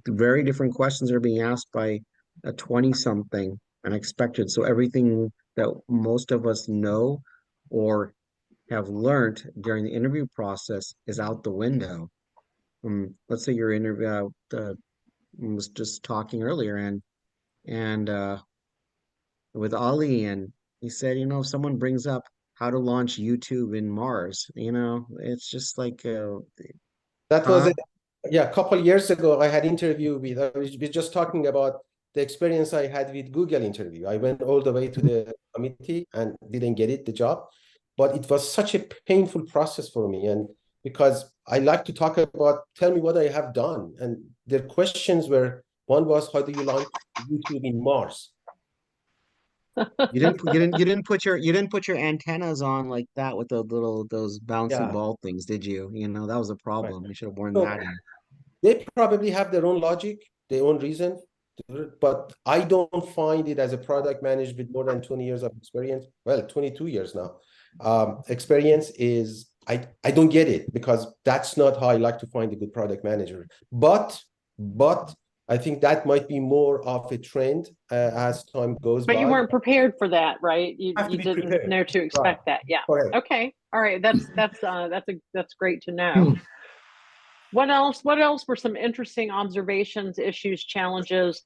Very different questions are being asked by a 20-something and expected. So everything that most of us know or have learned during the interview process is out the window. Let's say your interview was just talking earlier and with Ali, and he said, you know, if someone brings up how to launch YouTube in Mars, you know, it's just like That was it. Yeah, a couple years ago, I had interview with, I was just talking about the experience I had with Google interview. I went all the way to the committee and didn't get it, the job, but it was such a painful process for me. And because I like to talk about, tell me what I have done. And their questions were, one was, how do you launch YouTube in Mars? you didn't put your antennas on like that with the those bouncy ball things, did you? You know, that was a problem. Right. You should have worn So that in. they probably have their own logic, their own reason, but I don't find it as a product manager with more than 20 years of experience. Well, 22 years now. Experience is, I don't get it, because that's not how I like to find a good product manager. But I think that might be more of a trend as time goes by. But you weren't prepared for that, right? You Have to be didn't prepared. know to expect that. Yeah. Correct. Okay. All right. That's great to know. What else were some interesting observations, issues, challenges,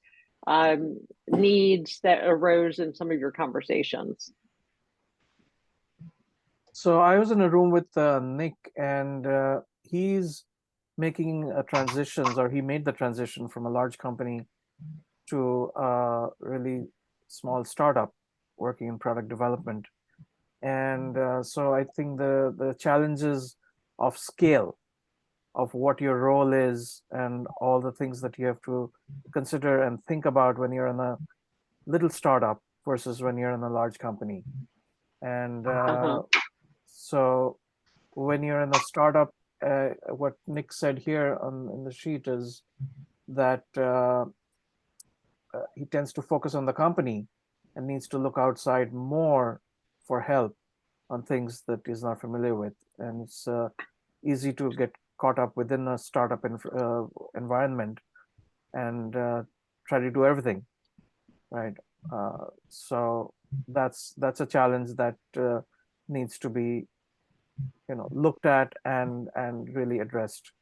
needs that arose in some of your conversations? So I was in a room with Nick, and he's making transitions, or he made the transition from a large company to a really small startup working in product development. And so I think the challenges of scale, of what your role is, and all the things that you have to consider and think about when you're in a little startup versus when you're in a large company. And so when you're in a startup, what Nick said here in the sheet is that he tends to focus on the company and needs to look outside more for help on things that he's not familiar with. And it's easy to get caught up within a startup environment and try to do everything, right? So that's a challenge that needs to be, looked at and really addressed.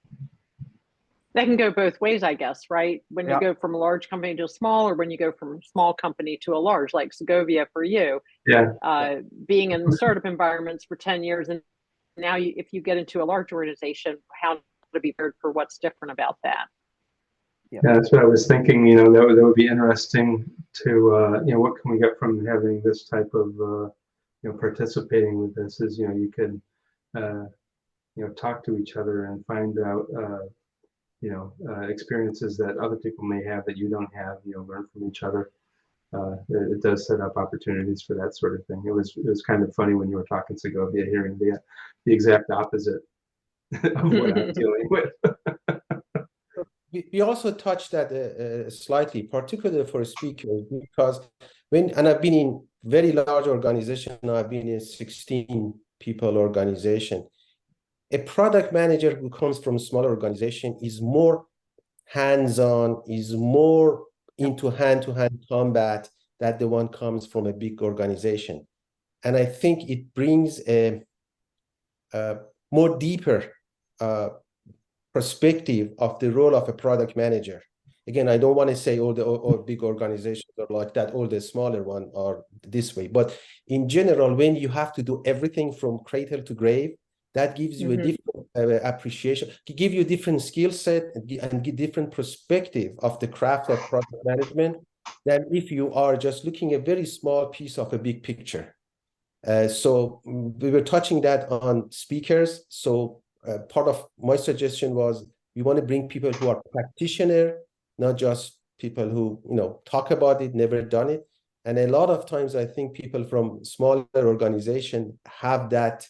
That can go both ways, I guess, right? When you go from a large company to a small, or when you go from a small company to a large, like Segovia for you. Yeah. Being in startup environments for 10 years, and now if you get into a large organization, how to be prepared for what's different about that. Yeah, that's what I was thinking. You know, that would be interesting to, what can we get from having this type of, participating with this is, you could, talk to each other and find out, experiences that other people may have that you don't have, learn from each other. It does set up opportunities for that sort of thing. It was kind of funny when you were talking Segovia, hearing the exact opposite of what I'm dealing with. We also touched that slightly, particularly for speakers, because and I've been in very large organization, I've been in 16 people organization. A product manager who comes from a smaller organization is more hands-on, is more into hand-to-hand combat than the one comes from a big organization. And I think it brings a more deeper perspective of the role of a product manager. Again, I don't want to say all big organizations are like that, all the smaller one are this way. But in general, when you have to do everything from cradle to grave, that gives you a different appreciation, give you different skill set and different perspective of the craft of project management than if you are just looking at a very small piece of a big picture. So we were touching that on speakers. So part of my suggestion was we want to bring people who are practitioners, not just people who talk about it, never done it. And a lot of times I think people from smaller organizations have that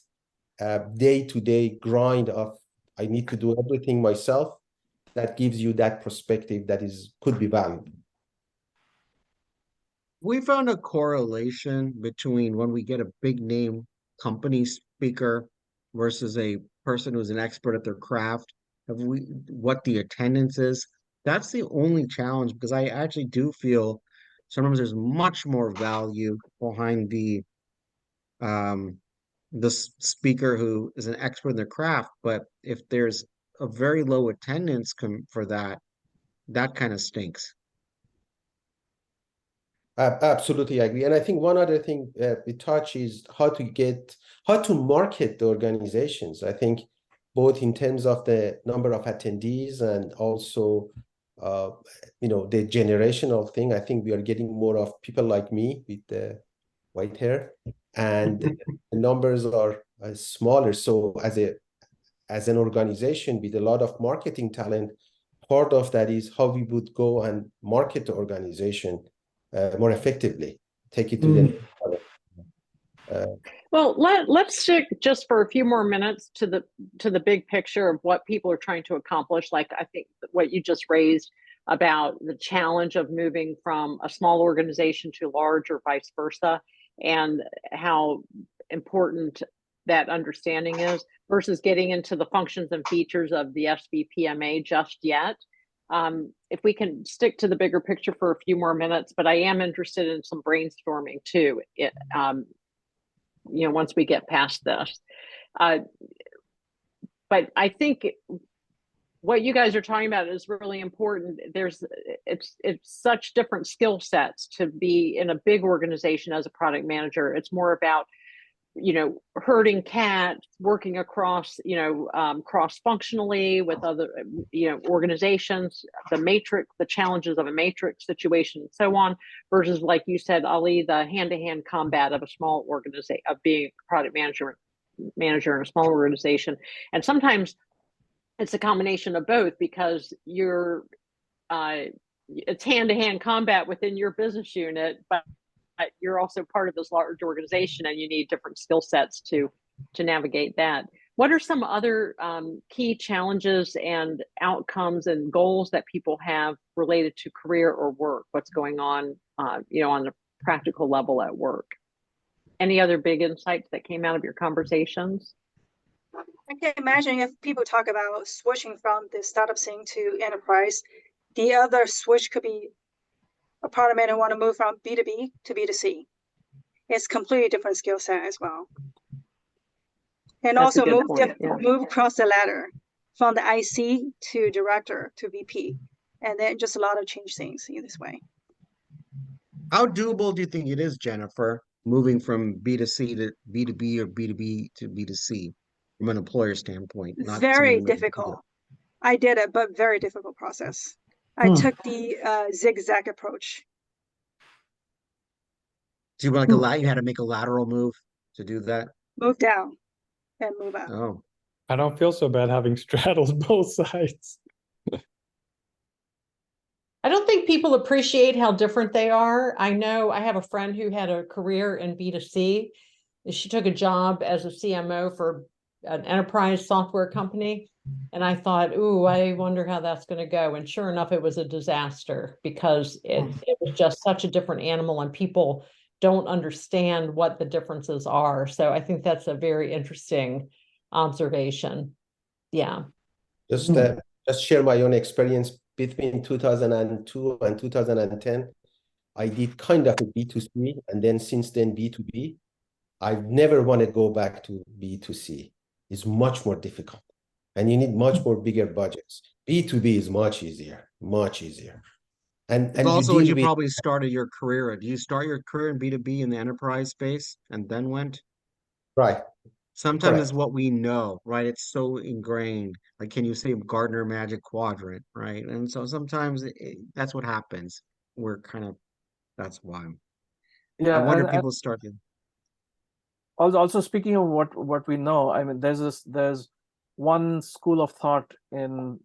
day-to-day grind of I need to do everything myself. That gives you that perspective that could be valuable. We found a correlation between when we get a big name company speaker versus a person who's an expert at their craft, what the attendance is. That's the only challenge, because I actually do feel sometimes there's much more value behind the speaker who is an expert in their craft. But if there's a very low attendance for that kind of stinks. Absolutely agree. And I think one other thing we touch is how to market the organizations. I think both in terms of the number of attendees and also the generational thing. I think we are getting more of people like me with the white hair, and the numbers are smaller. So as an organization with a lot of marketing talent, part of that is how we would go and market the organization more effectively, take it to the next level. Well, let's stick just for a few more minutes to the big picture of what people are trying to accomplish. Like I think what you just raised about the challenge of moving from a small organization to large or vice versa, and how important that understanding is versus getting into the functions and features of the SVPMA just yet. If we can stick to the bigger picture for a few more minutes, but I am interested in some brainstorming too. Once we get past this, but I think what you guys are talking about is really important. It's such different skill sets to be in a big organization as a product manager. It's more about herding cats, working across, cross-functionally with other, organizations, the challenges of a matrix situation and so on, versus, like you said, Ali, the hand-to-hand combat of a small organization, of being a product manager in a small organization. And sometimes it's a combination of both, because it's hand-to-hand combat within your business unit, but you're also part of this large organization and you need different skill sets to navigate that. What are some other key challenges and outcomes and goals that people have related to career or work? What's going on, on a practical level at work? Any other big insights that came out of your conversations? I can imagine if people talk about switching from the startup scene to enterprise, the other switch could be a product manager want to move from B2B to B2C. It's completely different skill set as well. And That's also move across the ladder from the IC to director to VP. And then just a lot of change things in this way. How doable do you think it is, Jennifer, moving from B2C to B2B or B2B to B2C from an employer standpoint? Very difficult. I did it, but very difficult process. I took the zigzag approach. So you had to make a lateral move to do that? Move down and move up. Oh. I don't feel so bad having straddled both sides. I don't think people appreciate how different they are. I know I have a friend who had a career in B2C. She took a job as a CMO for an enterprise software company. And I thought, ooh, I wonder how that's going to go. And sure enough, it was a disaster, because it was just such a different animal and people don't understand what the differences are. So I think that's a very interesting observation. Yeah. Just share my own experience between 2002 and 2010. I did kind of a B2C, and then since then B2B. I never want to go back to B2C. It's much more difficult. and you need much more bigger budgets. B2B is much easier, much easier. And It's you also what deal you with probably started your career at. Do you start your career in B2B in the enterprise space and then went? right. Sometimes it's Correct. what we know, right? It's so ingrained. Like, can you say Gardner Magic Quadrant, right? And so sometimes that's what happens. We're kind of, that's why. I Yeah, wonder if and people start to. also speaking of what we know, I mean, there's one school of thought in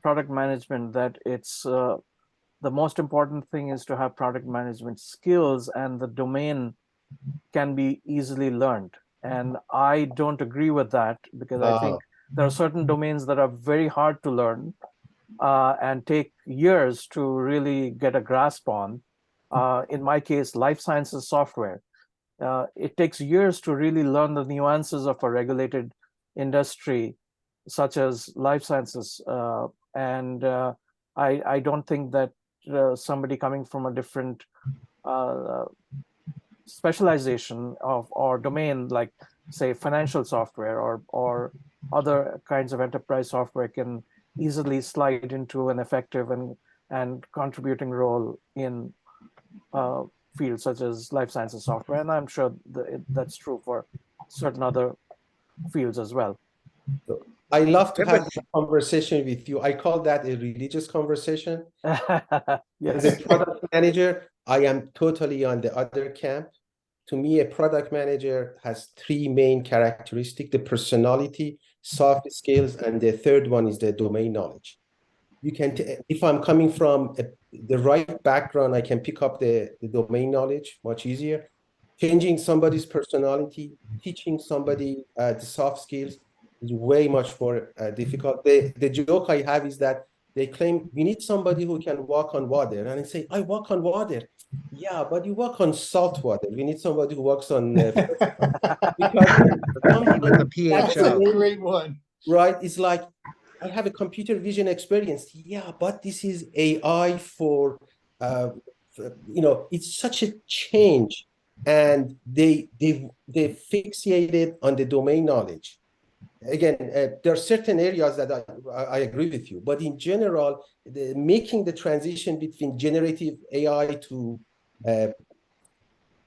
product management that it's the most important thing is to have product management skills, and the domain can be easily learned. And I don't agree with that, because I think there are certain domains that are very hard to learn and take years to really get a grasp on. In my case, life sciences software. It takes years to really learn the nuances of a regulated industry, such as life sciences. And I don't think that somebody coming from a different specialization of or domain, like say financial software or other kinds of enterprise software, can easily slide into an effective and contributing role in fields such as life sciences software. And I'm sure that's true for certain other fields as well. I love to Yeah, have but this conversation with you. I call that a religious conversation. As Yes. a product manager, I am totally on the other camp. To me, a product manager has three main characteristics: the personality, soft skills, and the third one is the domain knowledge. You can, if I'm coming from the right background, I can pick up the domain knowledge much easier. Changing somebody's personality, teaching somebody the soft skills is way much more difficult. The joke I have is that they claim we need somebody who can walk on water, and I say, I walk on water. Yeah, but you walk on salt water. We need somebody who walks on because with the That's a PHL. great one. right? It's like, I have a computer vision experience. Yeah, but this is AI for, it's such a change, and they fixated on the domain knowledge. Again, there are certain areas that I agree with you, but in general, making the transition between generative AI to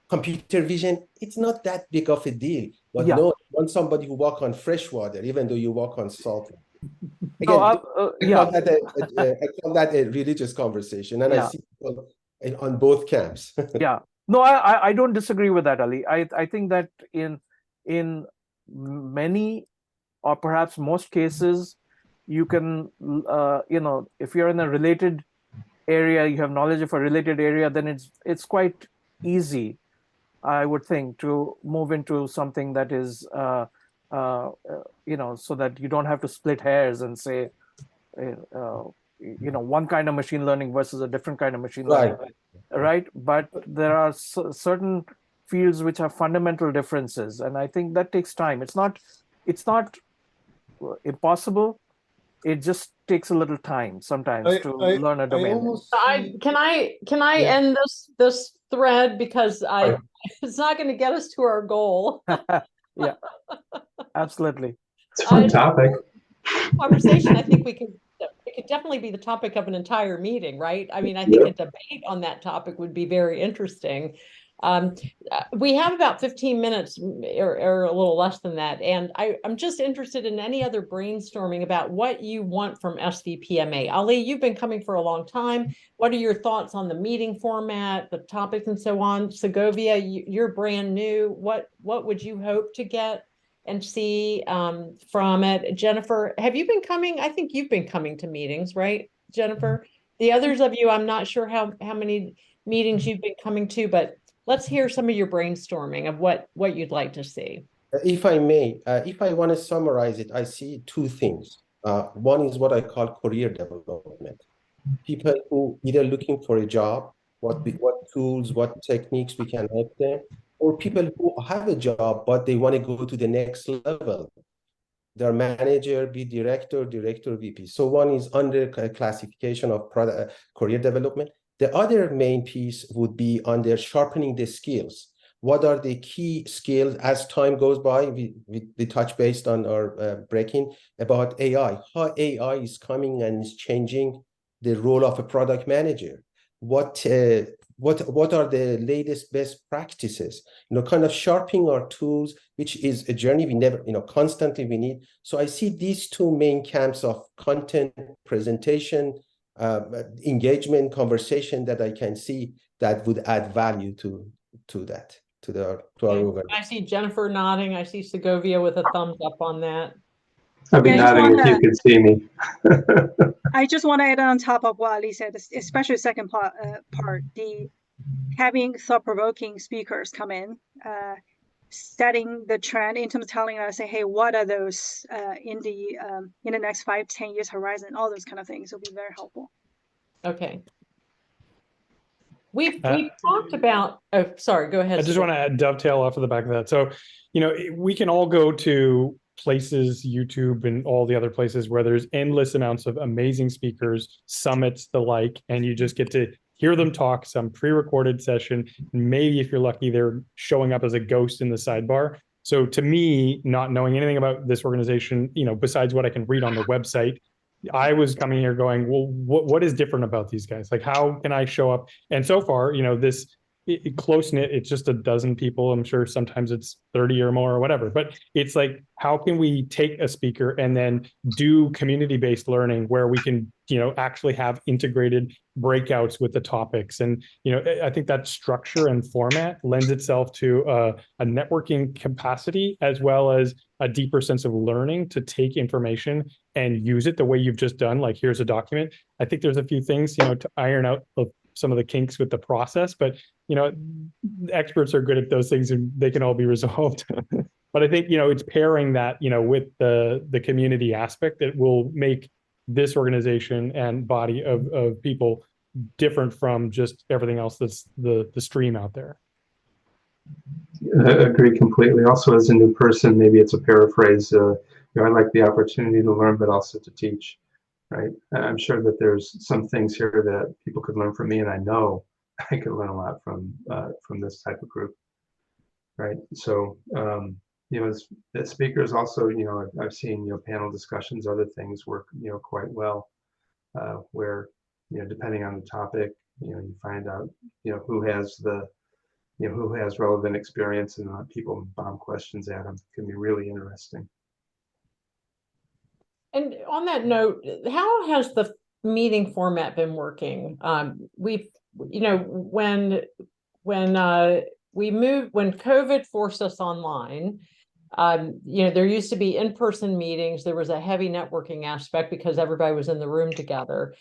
computer vision, it's not that big of a deal. But Yeah. no, you want somebody who walk on fresh water, even though you walk on salt. No, Again, yeah. I call that a religious conversation, and I Yeah. see people on both camps. Yeah. No, I don't disagree with that, Ali. I think that in many or perhaps most cases, you can if you're in a related area, you have knowledge of a related area, then it's quite easy, I would think, to move into something that is so that you don't have to split hairs and say one kind of machine learning versus a different kind of machine learning, right? But there are certain fields which have fundamental differences, and I think that takes time. It's not impossible. It just takes a little time sometimes to learn a domain. Can I end this thread, because it's not going to get us to our goal. Yeah, absolutely. It's a fun topic. Conversation. I think it could definitely be the topic of an entire meeting, right? I mean, I think a debate on that topic would be very interesting. We have about 15 minutes or a little less than that. And I'm just interested in any other brainstorming about what you want from SVPMA. Ali, you've been coming for a long time. What are your thoughts on the meeting format, the topics, and so on? Segovia, you're brand new. What would you hope to get and see from it? Jennifer, have you been coming? I think you've been coming to meetings, right, Jennifer? The others of you, I'm not sure how many meetings you've been coming to, but let's hear some of your brainstorming of what you'd like to see. If I may, if I want to summarize it, I see two things. One is what I call career development. People who either looking for a job, what tools, what techniques we can help them, or people who have a job, but they want to go to the next level. Their manager, be director, VP. So one is under classification of product career development. The other main piece would be under sharpening the skills. what are the key skills as time goes by. We touch based on our breaking about AI, how AI is coming and is changing the role of a product manager. What are the latest best practices? Kind of sharpening our tools, which is a journey we never, constantly we need. So I see these two main camps of content, presentation, engagement, conversation that I can see that would add value to that, to our organization. I see Jennifer nodding. I see Segovia with a thumbs up on that. I'd be Yeah, I just nodding if you wanna- could see me. I just want to add on top of what Ali said, especially second part, the having thought-provoking speakers come in, setting the trend in terms of telling us, say, hey, what are those in the next 5-10 years horizon, all those kind of things will be very helpful. Okay. We've talked about, oh, sorry, go ahead. I just want to dovetail off of the back of that. So, we can all go to places, YouTube and all the other places where there's endless amounts of amazing speakers, summits, the like, and you just get to hear them talk, some pre-recorded session. Maybe if you're lucky, they're showing up as a ghost in the sidebar. So to me, not knowing anything about this organization, besides what I can read on the website, I was coming here going, well, what is different about these guys? Like, how can I show up? And so far, this close knit, it's just a dozen people. I'm sure sometimes it's 30 or more or whatever, but it's like, how can we take a speaker and then do community-based learning where we can, actually have integrated breakouts with the topics? And, I think that structure and format lends itself to a networking capacity as well as a deeper sense of learning to take information and use it the way you've just done. Like, here's a document. I think there's a few things, to iron out some of the kinks with the process, but experts are good at those things and they can all be resolved. But I think, it's pairing that, with the community aspect that will make this organization and body of people different from just everything else that's the stream out there. I agree completely. Also, as a new person, maybe it's a paraphrase. I like the opportunity to learn, but also to teach. Right. I'm sure that there's some things here that people could learn from me, and I know I could learn a lot from this type of group. Right. So, as speakers also, I've seen, panel discussions, other things work, quite well, where, depending on the topic, you find out, who has who has relevant experience, and people bomb questions at them. It can be really interesting. And on that note, how has the meeting format been working? We've, when COVID forced us online, there used to be in-person meetings. There was a heavy networking aspect because everybody was in the room together.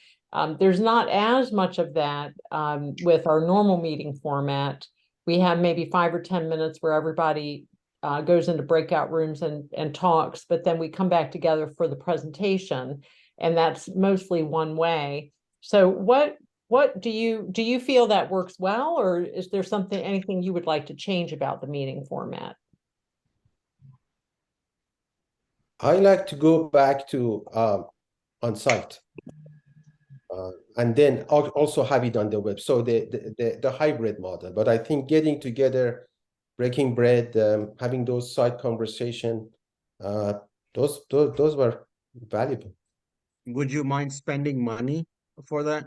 There's not as much of that with our normal meeting format. We have maybe 5 or 10 minutes where everybody goes into breakout rooms and talks, but then we come back together for the presentation, and that's mostly one way. So what do you feel that works well, or is there anything you would like to change about the meeting format? I like to go back to on site, and then also have it on the web. So the hybrid model. But I think getting together, breaking bread, having those side conversation, those were valuable. Would you mind spending money for that?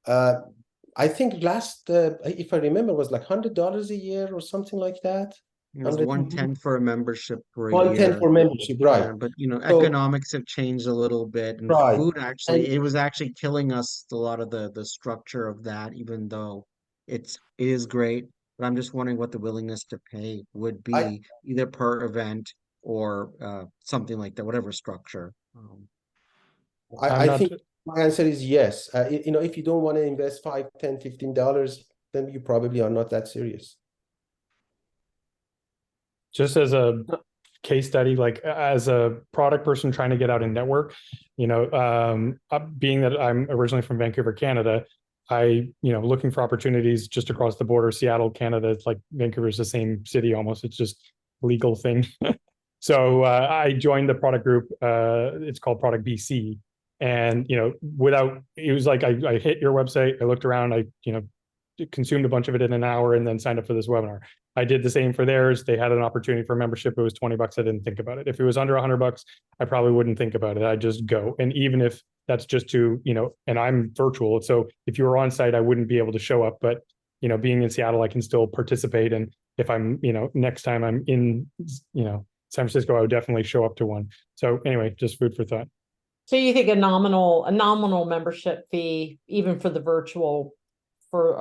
I think last, if I remember, was like $100 a year or something like that. It was 110 for a membership for a 110 year. for membership, right? Yeah, but So, economics have changed a little bit, and right. food actually, it was actually killing us, a lot of the structure of that, even though it is great. But I'm just wondering what the willingness to pay would be, either per event or something like that, whatever structure. I think my answer is yes. If you don't want to invest $5, $10, $15, then you probably are not that serious. Just as a case study, like as a product person trying to get out and network, being that I'm originally from Vancouver, Canada, looking for opportunities just across the border, Seattle, Canada. It's like Vancouver's the same city almost. It's just legal thing. So I joined the product group. It's called Product BC. And, it was like, I hit your website, I looked around, I, consumed a bunch of it in an hour and then signed up for this webinar. I did the same for theirs. They had an opportunity for membership. It was $20. I didn't think about it. If it was under $100, I probably wouldn't think about it. I'd just go. And even if that's just to, and I'm virtual. So if you were on site, I wouldn't be able to show up, but being in Seattle, I can still participate. And if I'm, next time I'm in, San Francisco, I would definitely show up to one. So anyway, just food for thought. So you think a nominal membership fee, even for a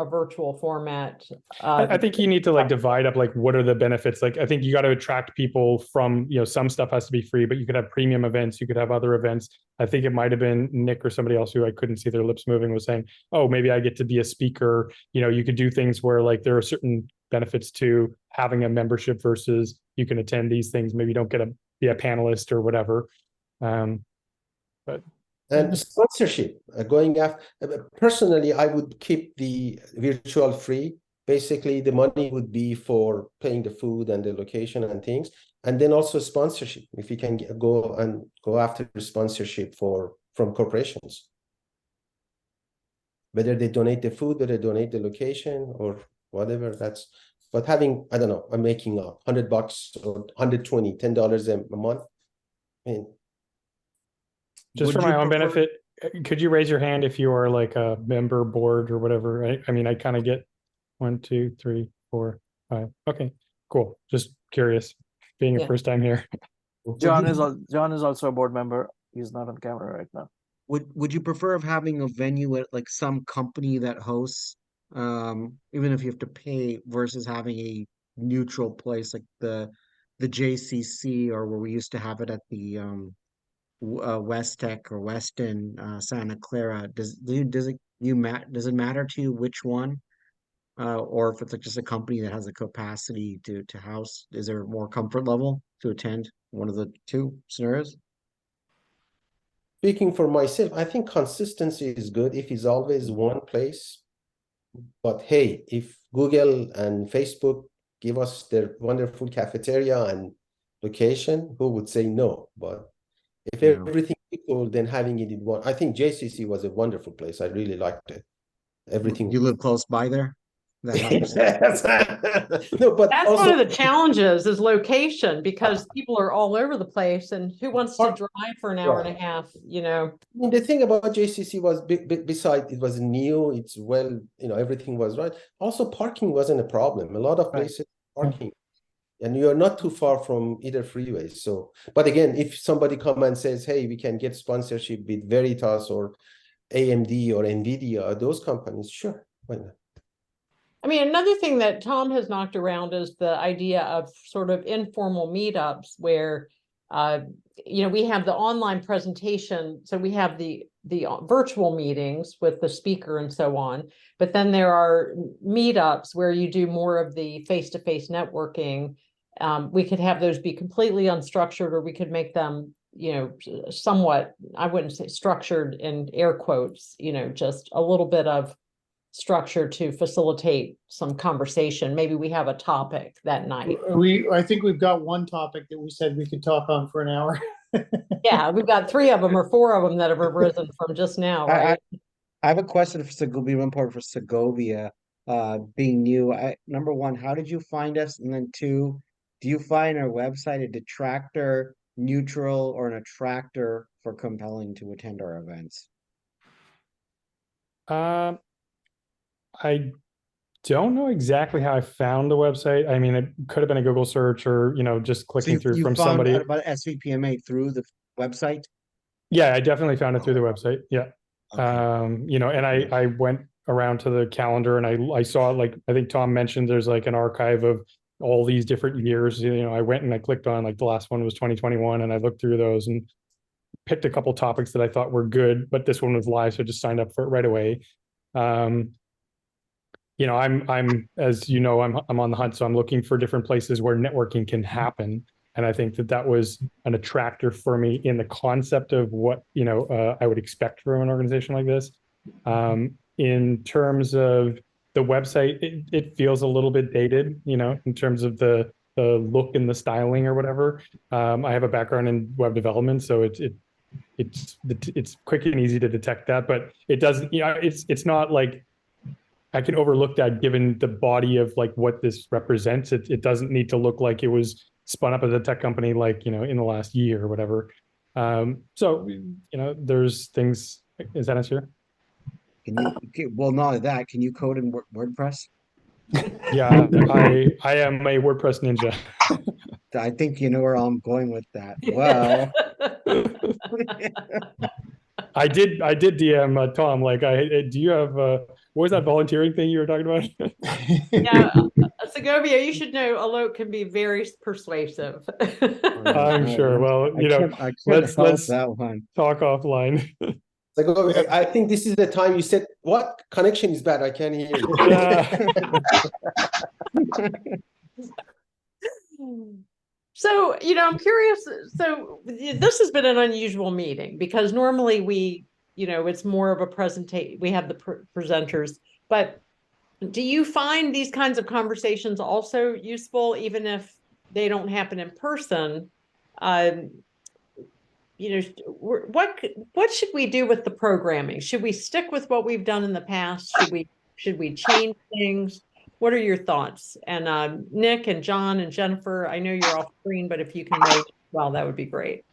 virtual format? I think you need to divide up what are the benefits. I think you got to attract people from, some stuff has to be free, but you could have premium events, you could have other events. I think it might have been Nick or somebody else who I couldn't see their lips moving was saying, oh, maybe I get to be a speaker. You could do things where there are certain benefits to having a membership versus you can attend these things. Maybe you don't get to be a panelist or whatever. But and sponsorship, going after, personally, I would keep the virtual free. Basically, the money would be for paying the food and the location and things. And then also sponsorship, if you can go after the sponsorship from corporations. Whether they donate the food, whether they donate the location or whatever, but having, I don't know, I'm making up $100 or $120, $10 a month. I mean, just for my own benefit, could you raise your hand if you are a member board or whatever? I kind of get 1, 2, 3, 4, 5. Okay, cool. Just curious, being a first time here. John is also a board member. He's not on camera right now. Would you prefer of having a venue at some company that hosts, even if you have to pay, versus having a neutral place like the JCC, or where we used to have it at the West Tech or Weston, Santa Clara? Does it matter to you which one, or if it's just a company that has a capacity to house? Is there more comfort level to attend one of the two scenarios? Speaking for myself, I think consistency is good if it's always one place. But hey, if Google and Facebook give us their wonderful cafeteria and location, who would say no? But if everything equal, then having it in one. I think JCC was a wonderful place. I really liked it. Everything. You live close by there? That helps. No, but that's also, one of the challenges is location, because people are all over the place, and who wants to drive for an hour and a half? I mean, the thing about JCC was, besides it was new, it's everything was right. Also, parking wasn't a problem. A lot of places parking. And you're not too far from either freeways. So, but again, if somebody come and says, hey, we can get sponsorship with Veritas or AMD or NVIDIA, those companies, sure, why not? I mean, another thing that Tom has knocked around is the idea of sort of informal meetups where, we have the online presentation. So we have the virtual meetings with the speaker and so on, but then there are meetups where you do more of the face-to-face networking. We could have those be completely unstructured, or we could make them, somewhat, I wouldn't say structured in air quotes, just a little bit of structure to facilitate some conversation. Maybe we have a topic that night. I think we've got one topic that we said we could talk on for an hour. Yeah, we've got 3 of them or 4 of them that have arisen from just now, right? I have a question for Segovia, one part for Segovia, being new. Number 1, how did you find us? And then 2, do you find our website a detractor, neutral, or an attractor for compelling to attend our events? I don't know exactly how I found the website. I mean, it could have been a Google search or, just clicking through from somebody. About SVPMA through the website? Yeah, I definitely found it through the website. Yeah. Okay. And I went around to the calendar and I saw, I think Tom mentioned there's an archive of all these different years. I went and I clicked on the last one was 2021, and I looked through those and picked a couple topics that I thought were good, but this one was live, so I just signed up for it right away. I'm as I'm on the hunt, so I'm looking for different places where networking can happen. And I think that was an attractor for me in the concept of what, I would expect from an organization like this. In terms of the website, it feels a little bit dated, in terms of the look and the styling or whatever. I have a background in web development, so it's quick and easy to detect that, but it doesn't, it's not I can overlook that given the body of like what this represents. It doesn't need to look like it was spun up as a tech company, like, you know, in the last year or whatever. So, you know, there's things, is that answer? Can you, well, not only that, can you code in WordPress? Yeah, I am a WordPress ninja. I think you know where I'm going with that. Well, I did DM Tom, like, do you have what was that volunteering thing you were talking about? Yeah, Segovia, you should know Alok can be very persuasive. I'm sure. Well, you know, I can't let's help that one. talk offline. Like, I think this is the time you said, what connection is bad? I can't hear you. So, you know, I'm curious. So this has been an unusual meeting because normally we, you know, it's more of a presentation. We have the presenters, but do you find these kinds of conversations also useful, even if they don't happen in person? You know, what should we do with the programming? Should we stick with what we've done in the past? Should we change things? What are your thoughts? And Nick and John and Jennifer, I know you're off screen, but if you can wait, well, that would be great.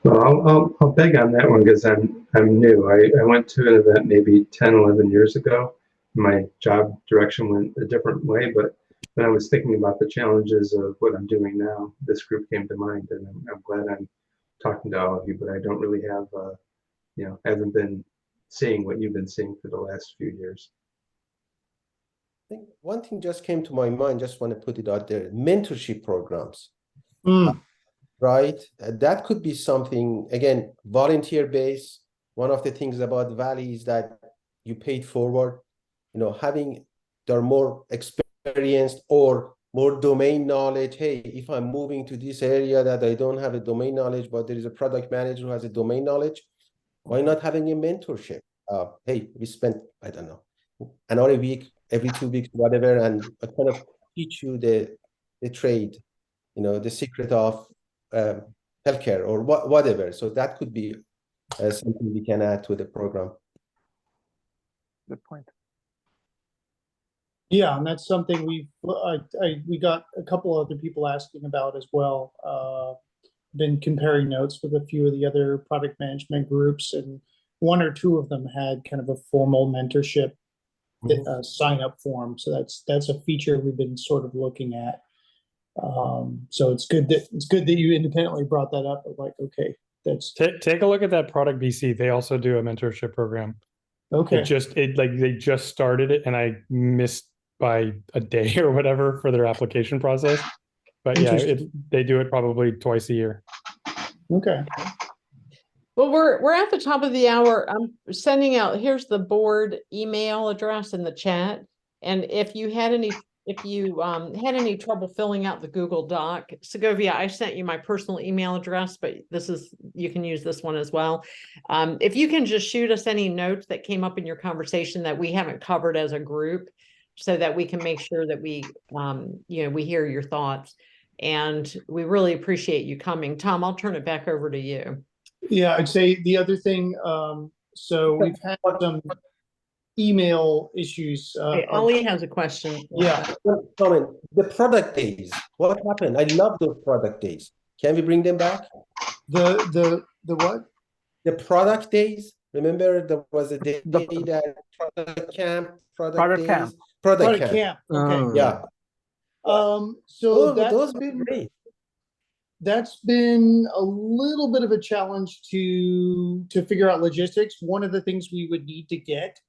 Well, I'll beg on that one because I'm new. I went to an event maybe 10, 11 years ago. My job direction went a different way, but when I was thinking about the challenges of what I'm doing now, this group came to mind, and I'm glad I'm talking to all of you, but I don't really have, you know, I haven't been seeing what you've been seeing for the last few years. I think one thing just came to my mind, just want to put it out there, mentorship programs. Right? That could be something, again, volunteer based. One of the things about Valley is that you paid forward, you know, having they're more experienced or more domain knowledge. Hey, if I'm moving to this area that I don't have a domain knowledge, but there is a product manager who has a domain knowledge, why not having a mentorship? Hey, we spent, I don't know, another week, every 2 weeks, whatever, and I kind of teach you the trade, you know, the secret of healthcare or whatever. So that could be something we can add to the program. Good point. Yeah, and that's something we got a couple other people asking about as well. Been comparing notes with a few of the other product management groups, and one or two of them had kind of a formal mentorship sign up form. So that's a feature we've been sort of looking at. So it's good that you independently brought that up. Like, okay, that's take a look at that Product BC. They also do a mentorship program. Okay. They just started it, and I missed by a day or whatever for their application process. But yeah, they do it probably twice a year. Okay. Well, we're at the top of the hour. I'm sending out, here's the board email address in the chat. And if you had any trouble filling out the Google Doc, Segovia, I sent you my personal email address, but you can use this one as well. If you can just shoot us any notes that came up in your conversation that we haven't covered as a group, so that we can make sure that we hear your thoughts. And we really appreciate you coming. Tom, I'll turn it back over to you. Yeah, I'd say the other thing, so we've had some email issues. Ali has a question. Yeah. The product days, what happened? I love those product days. Can we bring them back? The what? The product days. Remember there was a day that product camp, product camp. Okay. Yeah. So those been great. That's been a little bit of a challenge to figure out logistics. One of the things we would need to get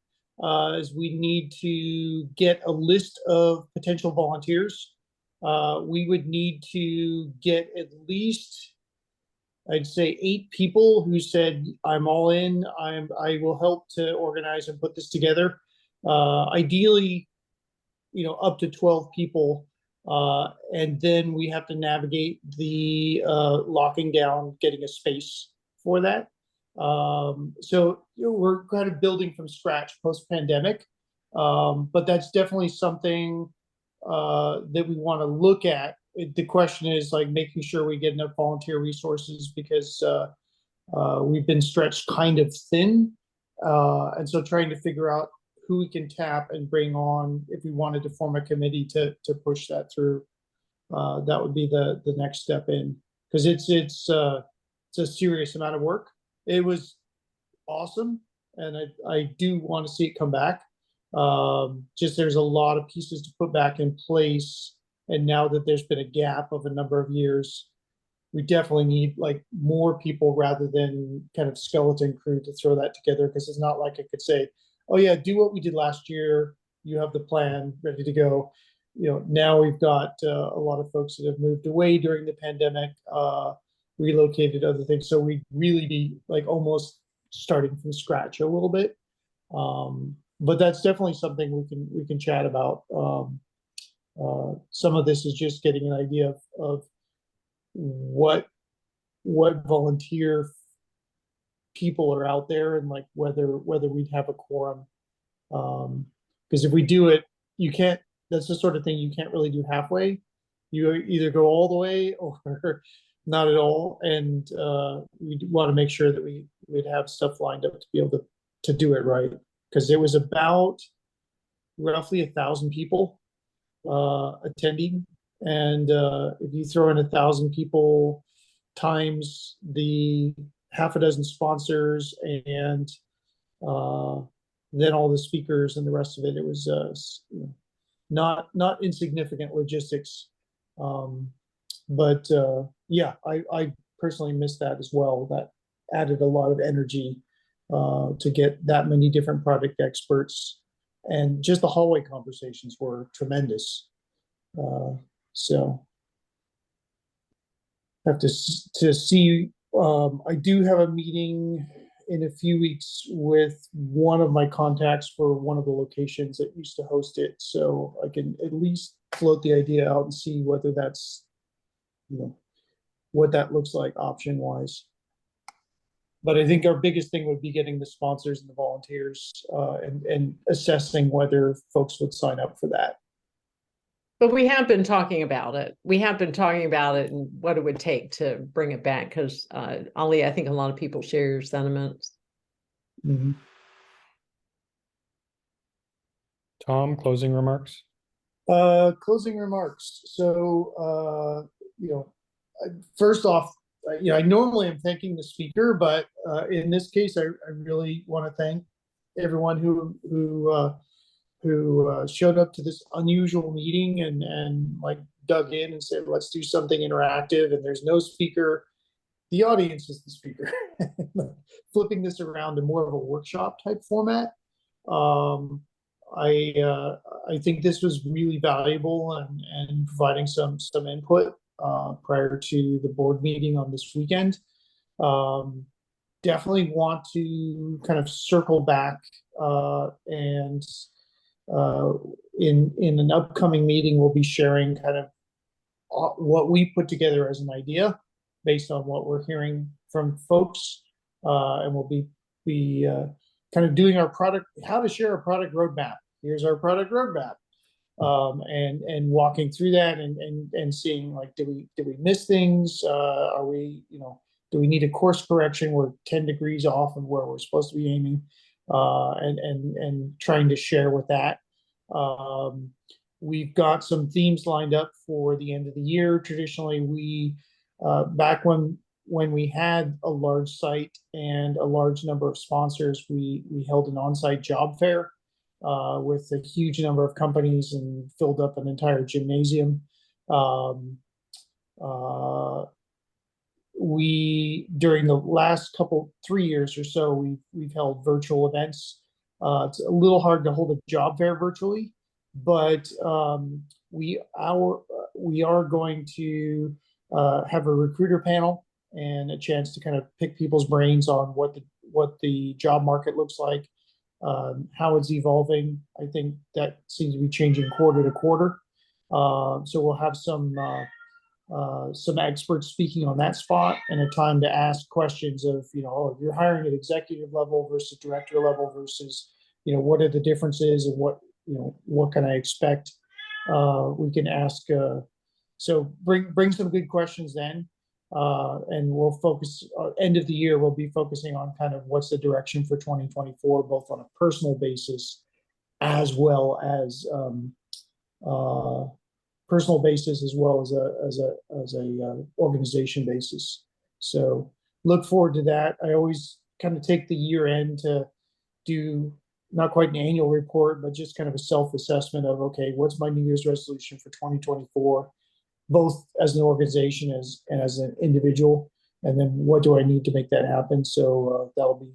is we need to get a list of potential volunteers. We would need to get at least, I'd say, 8 people who said, I'm all in, I will help to organize and put this together. Ideally, up to 12 people. And then we have to navigate the locking down, getting a space for that. So we're kind of building from scratch post-pandemic, but that's definitely something that we want to look at. The question is like making sure we get enough volunteer resources because we've been stretched kind of thin. And so trying to figure out who we can tap and bring on if we wanted to form a committee to push that through. That would be the next step in, because it's a serious amount of work. It was awesome, and I do want to see it come back. Just there's a lot of pieces to put back in place, and now that there's been a gap of a number of years, we definitely need like more people rather than kind of skeleton crew to throw that together, because it's not like I could say, oh yeah, do what we did last year, you have the plan ready to go. Now we've got a lot of folks that have moved away during the pandemic, relocated, other things, so we'd really be like almost starting from scratch a little bit. But that's definitely something we can chat about. Some of this is just getting an idea of what volunteer people are out there, and like whether we'd have a quorum. Because if we do it, you can't, that's the sort of thing you can't really do halfway. You either go all the way or not at all. And we want to make sure that we'd have stuff lined up to be able to do it right. Because there was about roughly 1,000 people attending. And if you throw in 1,000 people times the half a dozen sponsors and then all the speakers and the rest of it, it was not insignificant logistics. But yeah, I personally missed that as well. That added a lot of energy to get that many different product experts, and just the hallway conversations were tremendous. So have to see. I do have a meeting in a few weeks with one of my contacts for one of the locations that used to host it, so I can at least float the idea out and see whether that's, what that looks like option wise. But I think our biggest thing would be getting the sponsors and the volunteers, and assessing whether folks would sign up for that. But we have been talking about it. We have been talking about it and what it would take to bring it back, because Ali, I think a lot of people share your sentiments. Mm-hmm. Tom, closing remarks? Closing remarks. So, first off, I normally am thanking the speaker, but in this case, I really want to thank everyone who showed up to this unusual meeting and like dug in and said, let's do something interactive. And there's no speaker. The audience is the speaker. Flipping this around to more of a workshop type format. I think this was really valuable and providing some input prior to the board meeting on this weekend. Definitely want to kind of circle back and in an upcoming meeting, we'll be sharing kind of what we put together as an idea based on what we're hearing from folks, and we'll be kind of doing our product, how to share a product roadmap. Here's our product roadmap, and walking through that and seeing like, did we miss things? Are we, do we need a course correction? We're 10 degrees off of where we're supposed to be aiming, and trying to share with that. We've got some themes lined up for the end of the year. Traditionally, we back when we had a large site and a large number of sponsors, we held an on-site job fair with a huge number of companies and filled up an entire gymnasium. We, during the last 3 years or so, we've held virtual events. It's a little hard to hold a job fair virtually, but we are going to have a recruiter panel and a chance to kind of pick people's brains on what the job market looks like, how it's evolving. I think that seems to be changing quarter to quarter. So we'll have some experts speaking on that spot, and a time to ask questions of, if you're hiring at executive level versus director level versus, what are the differences and what can I expect? We can ask, so bring some good questions then. And we'll focus, end of the year, we'll be focusing on kind of what's the direction for 2024, both on a personal basis as well as personal basis as well as a organization basis. So look forward to that. I always kind of take the year end to do not quite an annual report, but just kind of a self-assessment of, okay, what's my New Year's resolution for 2024, both as an organization and as an individual, and then what do I need to make that happen? So that'll be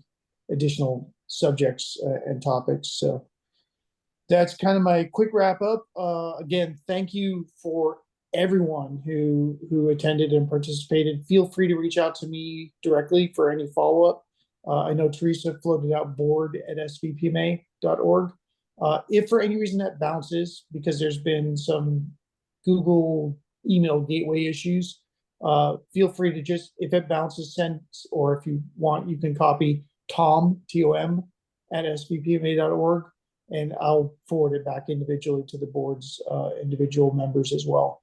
additional subjects and topics. So that's kind of my quick wrap up. Again, thank you for everyone who attended and participated. Feel free to reach out to me directly for any follow-up. I know Teresa floated out board@svpma.org. If for any reason that bounces, because there's been some Google email gateway issues, feel free to just, if it bounces, send, or if you want, you can copy Tom, T-O-M, @svpma.org, and I'll forward it back individually to the board's individual members as well,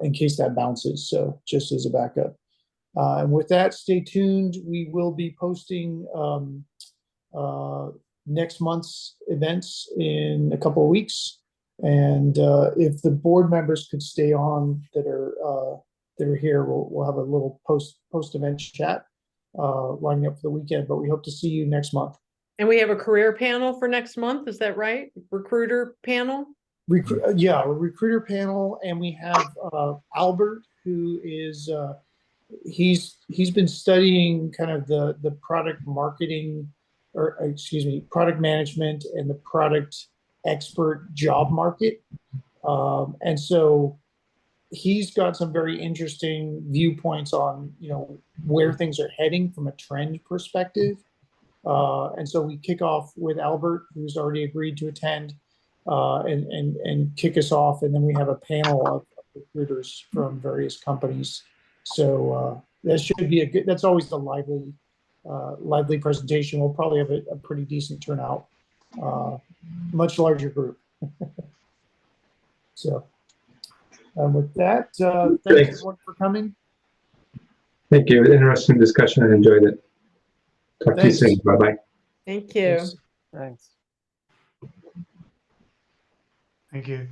in case that bounces. So just as a backup. And with that, stay tuned. We will be posting next month's events in a couple of weeks. And if the board members could stay on that are here, we'll have a little post-event chat lining up for the weekend. But we hope to see you next month. And we have a career panel for next month. Is that right? Recruiter panel? Yeah, a recruiter panel. And we have Albert, who is he's been studying kind of the product marketing, or excuse me, product management and the product expert job market. And so he's got some very interesting viewpoints on, where things are heading from a trend perspective. And so we kick off with Albert, who's already agreed to attend, and kick us off. And then we have a panel of recruiters from various companies. So that should be that's always a lively presentation. We'll probably have a pretty decent turnout, much larger group. So with that, thanks everyone for coming. Thank you. Interesting discussion. I enjoyed it. Talk to you soon. Bye-bye. Thank you. Thanks. Thank you.